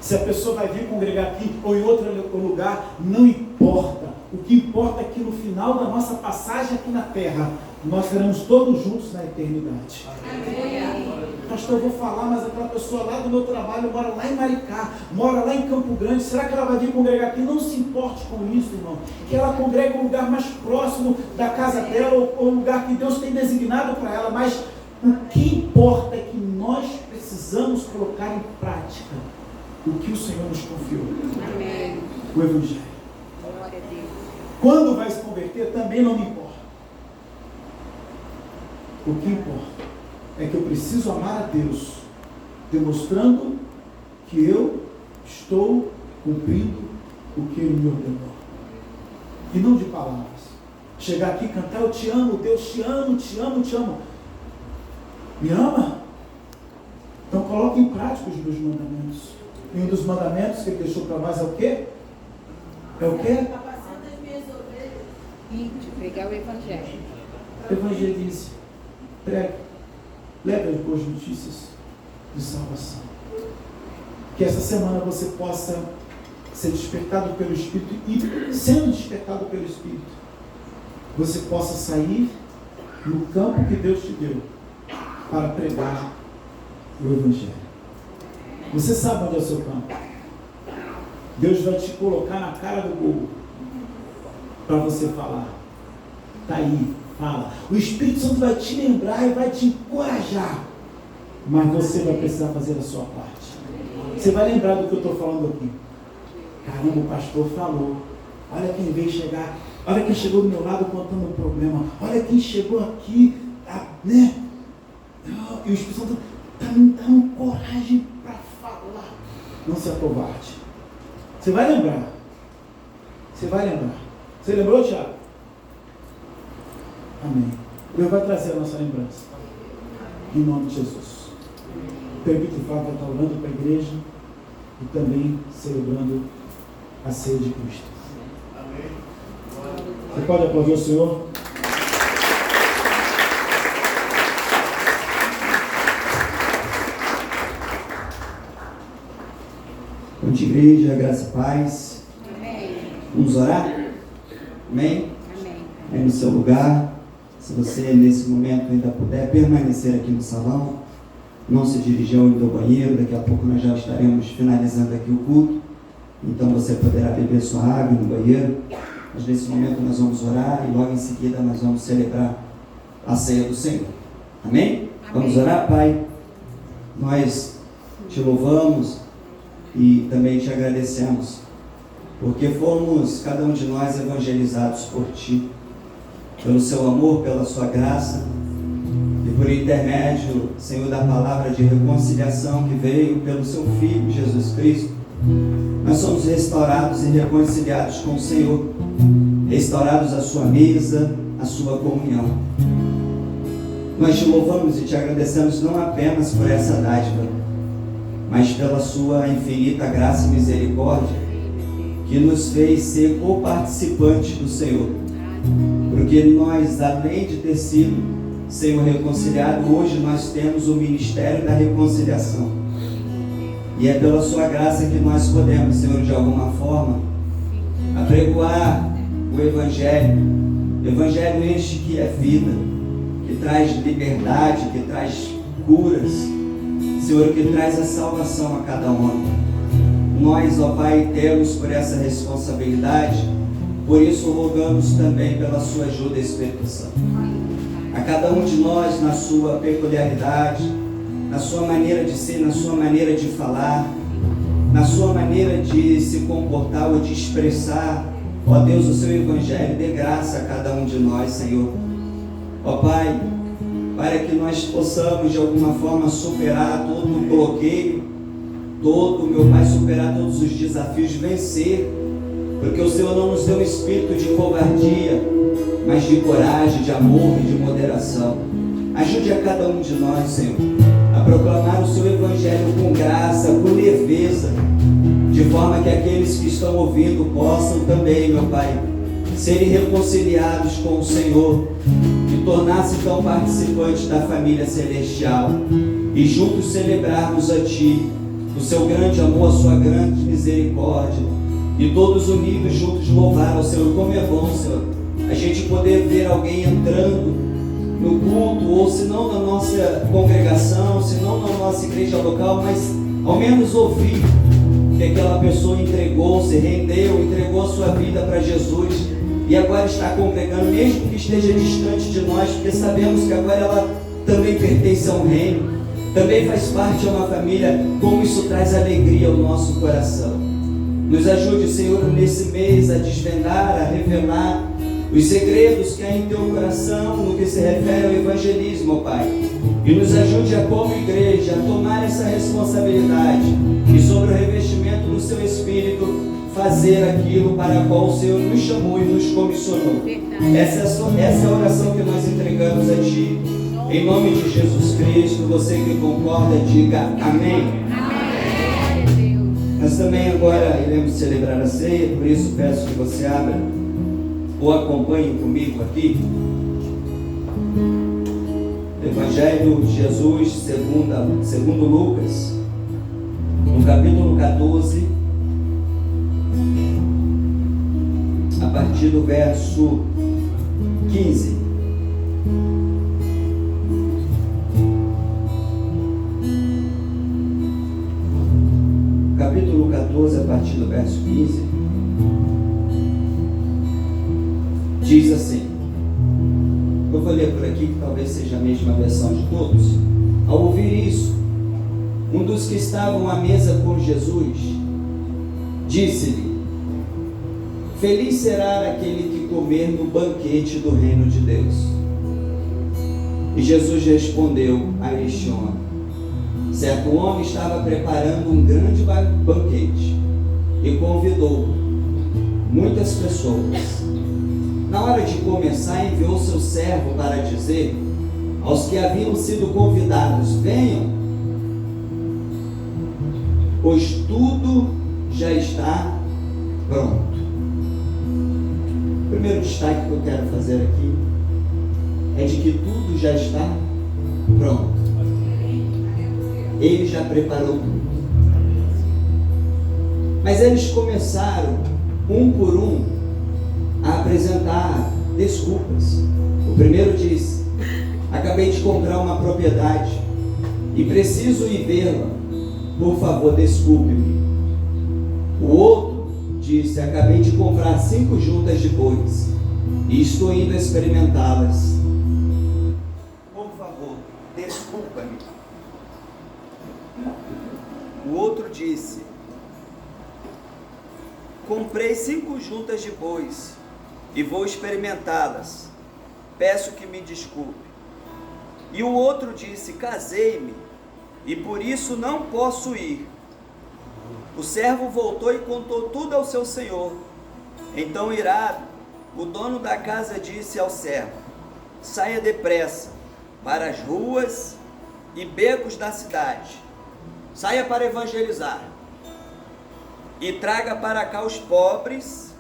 Se a pessoa vai vir congregar aqui ou em outro lugar, não importa. O que importa é que no final da nossa passagem aqui na terra, nós seremos todos juntos na eternidade. Amém. Pastor, eu vou falar, mas aquela pessoa lá do meu trabalho mora lá em Maricá, mora lá em Campo Grande, será que ela vai vir congregar aqui? Não se importe com isso, irmão. Que ela congregue no lugar mais próximo da casa dela, ou lugar que Deus tem designado para ela, mas o que importa é que nós precisamos colocar em prática o que o Senhor nos confiou. Amém. O Evangelho. Glória a Deus. Quando vai se converter, também não me importa. O que importa é que eu preciso amar a Deus, demonstrando que eu estou cumprindo o que Ele me ordenou. E não de palavras. Chegar aqui e cantar, eu te amo, Deus te amo, te amo, te amo. Me ama? Então coloque em prática os meus mandamentos. E um dos mandamentos que Ele deixou para nós é o quê? É o quê? E de pregar o Evangelho. evangelize, pregue, leve as boas notícias de salvação. Que essa semana você possa ser despertado pelo Espírito e, sendo despertado pelo Espírito, você possa sair no campo que Deus te deu para pregar o Evangelho. Você sabe onde é o seu campo. Deus vai te colocar na cara do gol para você falar. Está aí, fala. O Espírito Santo vai te lembrar e vai te encorajar. Mas você vai precisar fazer a sua parte. Você vai lembrar do que eu estou falando aqui. Caramba, o pastor falou. Olha quem veio chegar. Olha quem chegou do meu lado contando o problema. Olha quem chegou aqui, né? E o Espírito Santo está me dando coragem para falar. Não se acovarde. Você vai lembrar. Você vai lembrar. Você lembrou, Tiago? Amém. Deus vai trazer a nossa lembrança. Em nome de Jesus. Permita o Flávio estar orando para a igreja e também celebrando a ceia de Cristo. Amém. Você pode aplaudir o Senhor? Bom dia, igreja, graça e paz. Amém. Vamos orar? Amém? Amém. Aí no seu lugar, se você nesse momento ainda puder permanecer aqui no salão, não se dirigir ao banheiro, daqui a pouco nós já estaremos finalizando aqui o culto, então você poderá beber sua água no banheiro, mas nesse momento nós vamos orar e logo em seguida nós vamos celebrar a ceia do Senhor. Amém? Amém. Vamos orar, Pai? Nós te louvamos e também te agradecemos, porque fomos, cada um de nós, evangelizados por Ti, pelo Seu amor, pela Sua graça, e por intermédio, Senhor, da palavra de reconciliação que veio pelo Seu Filho, Jesus Cristo, nós somos restaurados e reconciliados com o Senhor, restaurados à Sua mesa, à Sua comunhão. Nós te louvamos e te agradecemos não apenas por essa dádiva, mas pela Sua infinita graça e misericórdia, que nos fez ser co-participantes do Senhor. Porque nós, além de ter sido, Senhor, reconciliado, hoje nós temos o ministério da reconciliação. E é pela Sua graça que nós podemos, Senhor, de alguma forma, apregoar o Evangelho. Evangelho este que é vida, que traz liberdade, que traz curas, Senhor, que traz a salvação a cada um. Nós, ó Pai, temos por essa responsabilidade, por isso rogamos também pela Sua ajuda, Espírito Santo. A cada um de nós, na sua peculiaridade, na sua maneira de ser, na sua maneira de falar, na sua maneira de se comportar ou de expressar, ó Deus, o Seu Evangelho, dê graça a cada um de nós, Senhor. Ó Pai, para que nós possamos de alguma forma superar todo o bloqueio, meu Pai, superar todos os desafios, vencer, porque o Senhor não nos deu um espírito de covardia, mas de coragem, de amor e de moderação. Ajude a cada um de nós, Senhor, a proclamar o Seu Evangelho com graça, com leveza, de forma que aqueles que estão ouvindo possam também, meu Pai, serem reconciliados com o Senhor e tornar-se então participantes da família celestial e juntos celebrarmos a Ti, o Seu grande amor, a Sua grande misericórdia, e todos unidos juntos louvar ao Senhor. Como é bom, Senhor, a gente poder ver alguém entrando no culto, ou se não na nossa congregação, se não na nossa igreja local, mas ao menos ouvir que aquela pessoa entregou, se rendeu, entregou a sua vida para Jesus e agora está congregando, mesmo que esteja distante de nós, porque sabemos que agora ela também pertence a um reino, também faz parte de uma família. Como isso traz alegria ao nosso coração. Nos ajude, Senhor, nesse mês a desvendar, a revelar os segredos que há em Teu coração no que se refere ao evangelismo, ó Pai. E nos ajude a, como igreja, a tomar essa responsabilidade e sobre o revestimento do Seu Espírito fazer aquilo para o qual o Senhor nos chamou e nos comissionou. Essa é a oração que nós entregamos a Ti. Em nome de Jesus Cristo, você que concorda, diga amém. Amém. Nós também agora iremos celebrar a ceia, por isso peço que você abra ou acompanhe comigo aqui Evangelho de Jesus segundo Lucas, no capítulo 14, a partir do verso 15. Capítulo 14, a partir do verso 15, diz assim. Eu vou ler por aqui, que talvez seja a mesma versão de todos. Ao ouvir isso, um dos que estavam à mesa com Jesus disse-lhe: feliz será aquele que comer no banquete do reino de Deus. E Jesus respondeu a este homem: certo homem estava preparando um grande banquete e convidou muitas pessoas. Na hora de começar, enviou seu servo para dizer aos que haviam sido convidados: venham, pois tudo já está pronto. O primeiro destaque que eu quero fazer aqui é de que tudo já está pronto. Ele já preparou tudo. Mas eles começaram, um por um, a apresentar desculpas. O primeiro disse: acabei de comprar uma propriedade e preciso ir vê-la, por favor, desculpe-me. O outro disse: acabei de comprar 5 juntas de bois e estou indo experimentá-las, por favor, desculpa-me. O outro disse: comprei 5 juntas de bois e vou experimentá-las, peço que me desculpe. E o outro disse: casei-me e por isso não posso ir. O servo voltou e contou tudo ao seu senhor. Então, irado, o dono da casa disse ao servo: saia depressa para as ruas e becos da cidade, saia para evangelizar e traga para cá os pobres,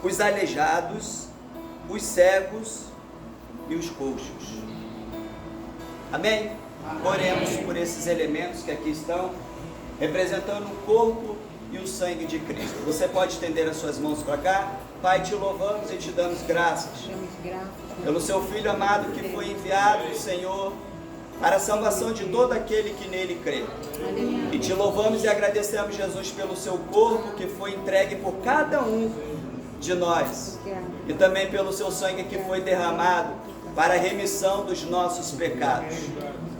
os aleijados, os cegos e os coxos. Amém? Oremos por esses elementos que aqui estão, representando o corpo e o sangue de Cristo. Você pode estender as suas mãos para cá. Pai, te louvamos e te damos graças pelo seu Filho amado que foi enviado, Senhor, para a salvação de todo aquele que nele crê. E te louvamos e agradecemos, Jesus, pelo seu corpo que foi entregue por cada um de nós, e também pelo seu sangue que foi derramado para a remissão dos nossos pecados.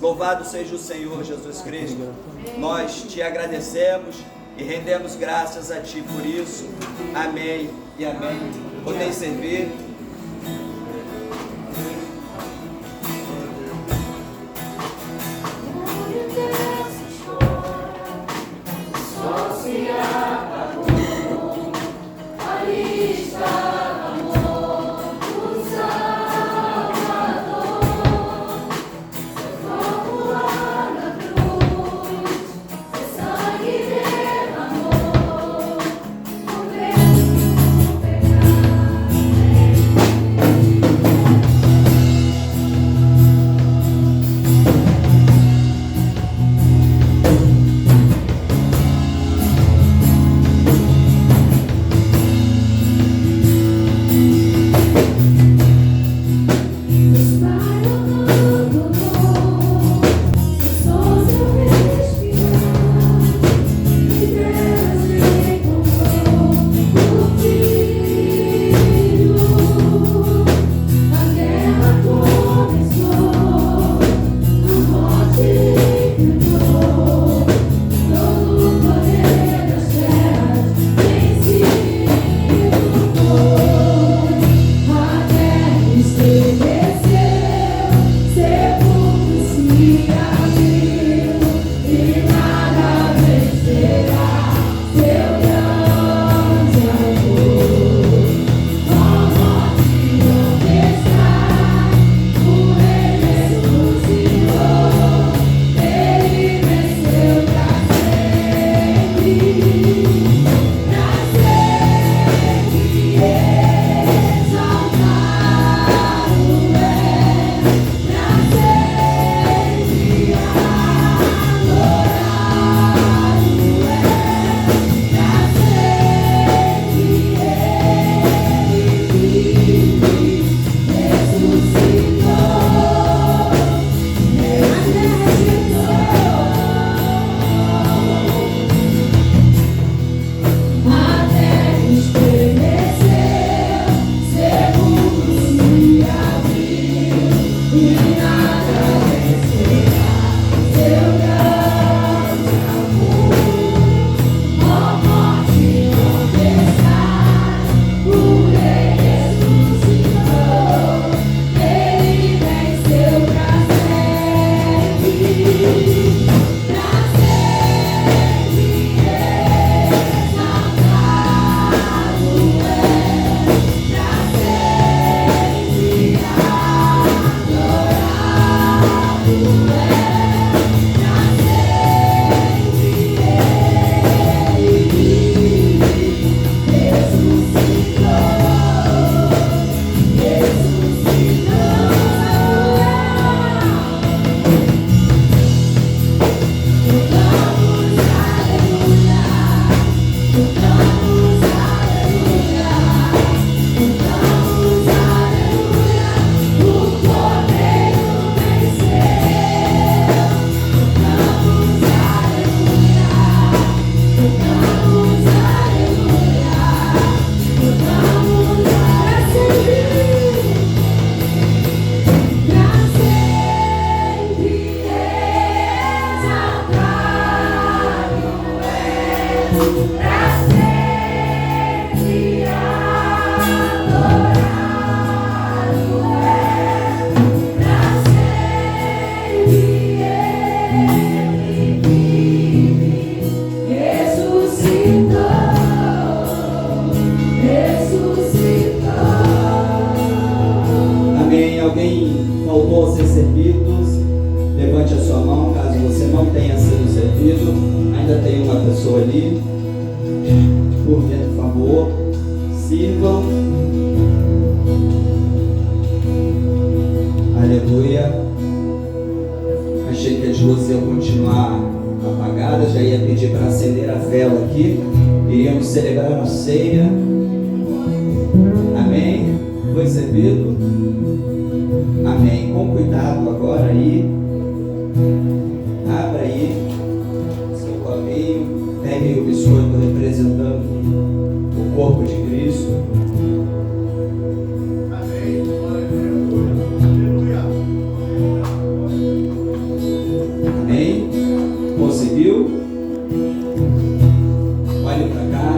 Louvado seja o Senhor Jesus Cristo. Nós te agradecemos e rendemos graças a ti por isso. Amém e amém. Podem servir. Amém. Alguém faltou a ser servidos? Levante a sua mão, caso você não tenha sido servido. Ainda tem uma pessoa ali. Por favor, sirvam. Aleluia. Achei que as luzes iam continuar apagadas. Já ia pedir para acender a vela aqui. Iríamos celebrar a ceia. Amém. Foi servido? Amém. Com cuidado agora aí. Abra aí seu copinho. Pegue aí o biscoito representando o corpo de Cristo. Amém. Conseguiu? Olhe para cá.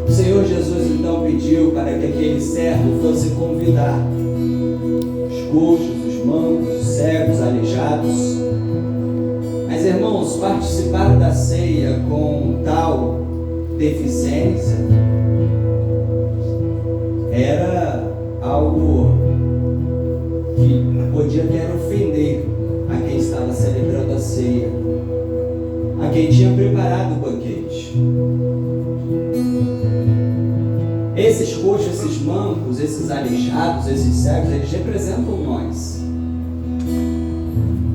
O Senhor Jesus então pediu para que aquele servo fosse convidar os coxos, os mancos, os cegos, aleijados. Mas, irmãos, participar da ceia com tal deficiência era algo que podia até ofender a quem estava celebrando a ceia, a quem tinha preparado o banquete. Esses coxos, esses mancos, esses aleijados, esses cegos, eles representam nós.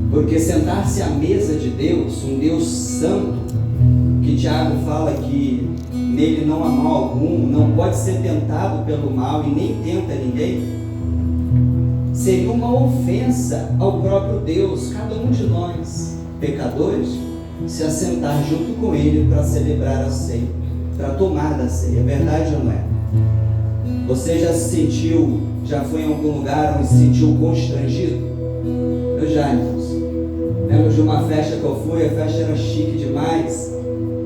Porque sentar-se à mesa de Deus, um Deus santo, que Tiago fala que nele não há mal algum, não pode ser tentado pelo mal e nem tenta ninguém, seria uma ofensa ao próprio Deus, cada um de nós, pecadores, se assentar junto com ele para celebrar a ceia, para tomar da ceia. É verdade ou não é? Você já se sentiu, já foi em algum lugar onde se sentiu constrangido? Eu já, irmãos. Lembro de uma festa que eu fui, a festa era chique demais,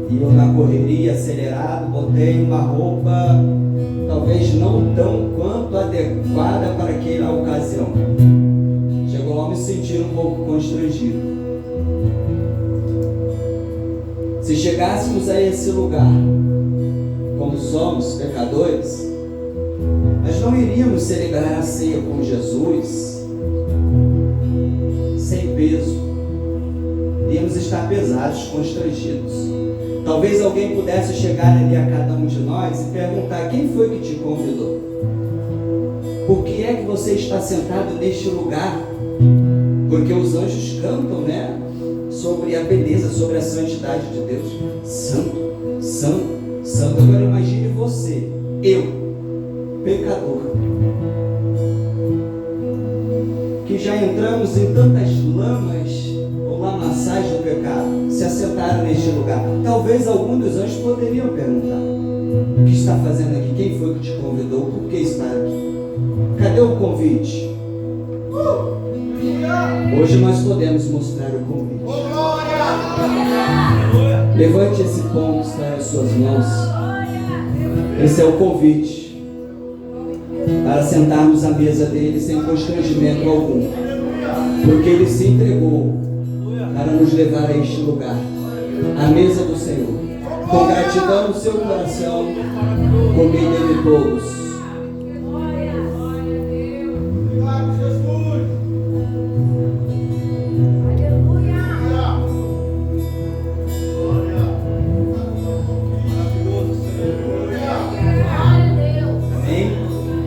e eu na correria, acelerado, botei uma roupa talvez não tão quanto adequada para aquela ocasião. Chegou lá, me sentir um pouco constrangido. Se chegássemos a esse lugar, como somos pecadores, nós não iríamos celebrar a ceia com Jesus sem peso. Iríamos estar pesados, constrangidos. Talvez alguém pudesse chegar ali a cada um de nós e perguntar: quem foi que te convidou? Por que é que você está sentado neste lugar? Porque os anjos cantam, né? Sobre a beleza, sobre a santidade de Deus. Santo, santo, santo. Agora imagine você, eu, pecador, que já entramos em tantas lamas ou lamaçais do pecado, se assentaram neste lugar. Talvez algum dos anjos poderiam perguntar: o que está fazendo aqui? Quem foi que te convidou? Por que está aqui? Cadê o convite? Hoje nós podemos mostrar o convite. Levante esse pão que está em suas mãos. Esse é o convite para sentarmos à mesa dele sem constrangimento algum, porque ele se entregou para nos levar a este lugar, à mesa do Senhor. Com gratidão no seu coração, comei dele todos.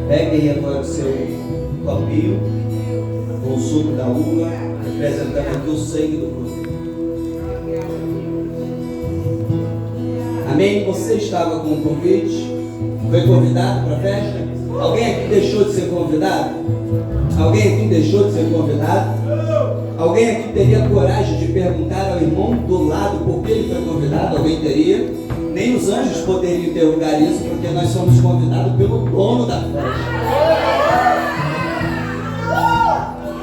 Peguem agora o seu copinho com o suco da uva, representando aqui o sangue do Cordeiro. Amém? Você estava com o convite? Foi convidado para a festa? Alguém aqui deixou de ser convidado? Alguém aqui deixou de ser convidado? Alguém aqui teria coragem de perguntar ao irmão do lado por que ele foi convidado? Alguém teria? Nem os anjos poderiam interrogar isso, porque nós somos convidados pelo dono da festa.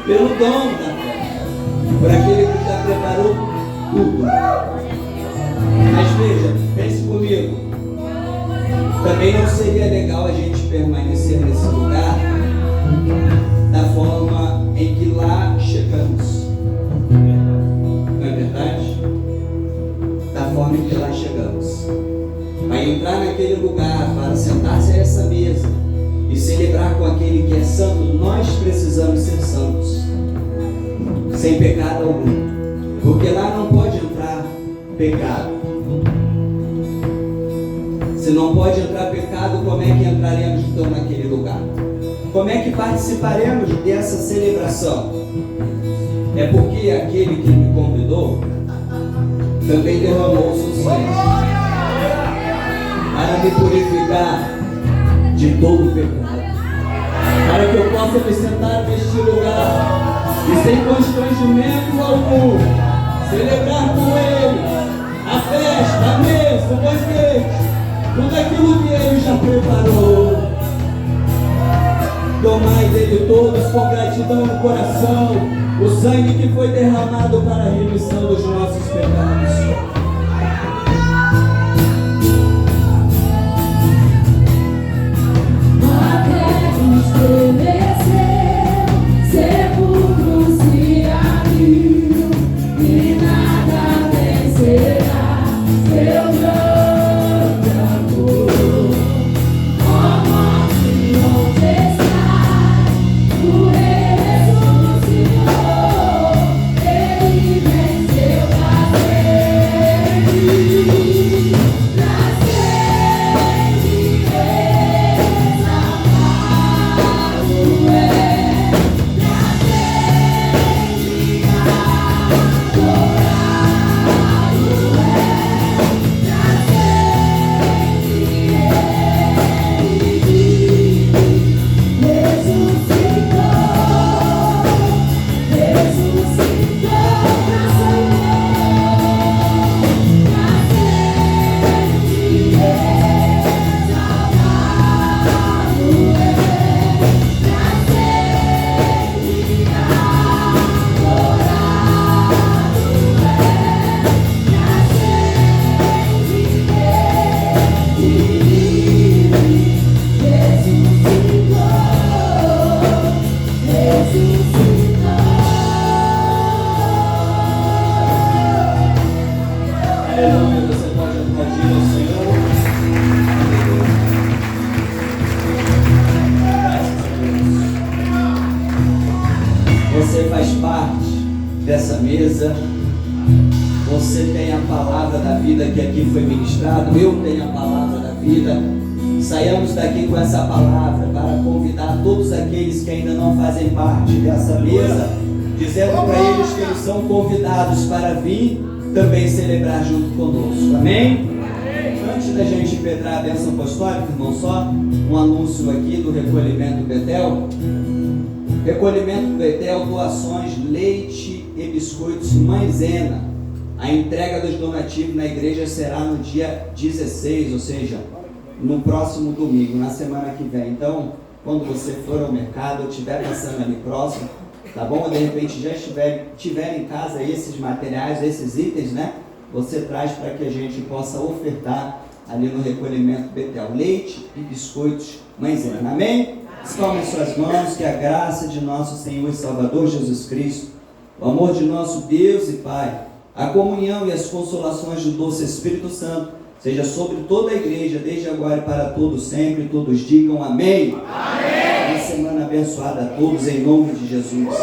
Pelo dono da festa. Por aquele que já preparou tudo. Mas Ele. Também não seria legal a gente permanecer nesse lugar da forma em que lá chegamos. Não é verdade? Da forma em que lá chegamos. Para entrar naquele lugar, para sentar-se a essa mesa e celebrar com aquele que é santo, nós precisamos ser santos, sem pecado algum, porque lá não pode entrar pecado. Se não pode entrar pecado, como é que entraremos então naquele lugar? Como é que participaremos dessa celebração? É porque aquele que me convidou também derramou o seu sangue para me purificar de todo o pecado, para que eu possa me sentar neste lugar e sem constrangimento algum celebrar com Ele a festa, a mesa, o banquete, tudo aquilo que Ele já preparou. Tomai dele todos com gratidão no coração o sangue que foi derramado para a remissão dos nossos pecados. Você faz parte dessa mesa, você tem a palavra da vida que aqui foi ministrado, eu tenho a palavra da vida. Saiamos daqui com essa palavra para convidar todos aqueles que ainda não fazem parte dessa mesa, dizendo para eles que eles são convidados para vir também celebrar junto conosco, amém? Antes da gente impetrar a bênção apostólica, irmão, só um anúncio aqui do Recolhimento Betel. Recolhimento Betel, doações, leite e biscoitos Maisena. A entrega dos donativos na igreja será no dia 16, ou seja, no próximo domingo, na semana que vem. Então, quando você for ao mercado ou estiver passando ali próximo, tá bom? Ou de repente já tiver em casa esses materiais, esses itens, né? Você traz para que a gente possa ofertar ali no Recolhimento Betel. Leite e biscoitos Maisena. Amém? Escalme suas mãos, que a graça de nosso Senhor e Salvador Jesus Cristo, o amor de nosso Deus e Pai, a comunhão e as consolações do doce Espírito Santo, seja sobre toda a igreja, desde agora e para todos sempre. Todos digam amém. Amém. Uma semana abençoada a todos, em nome de Jesus.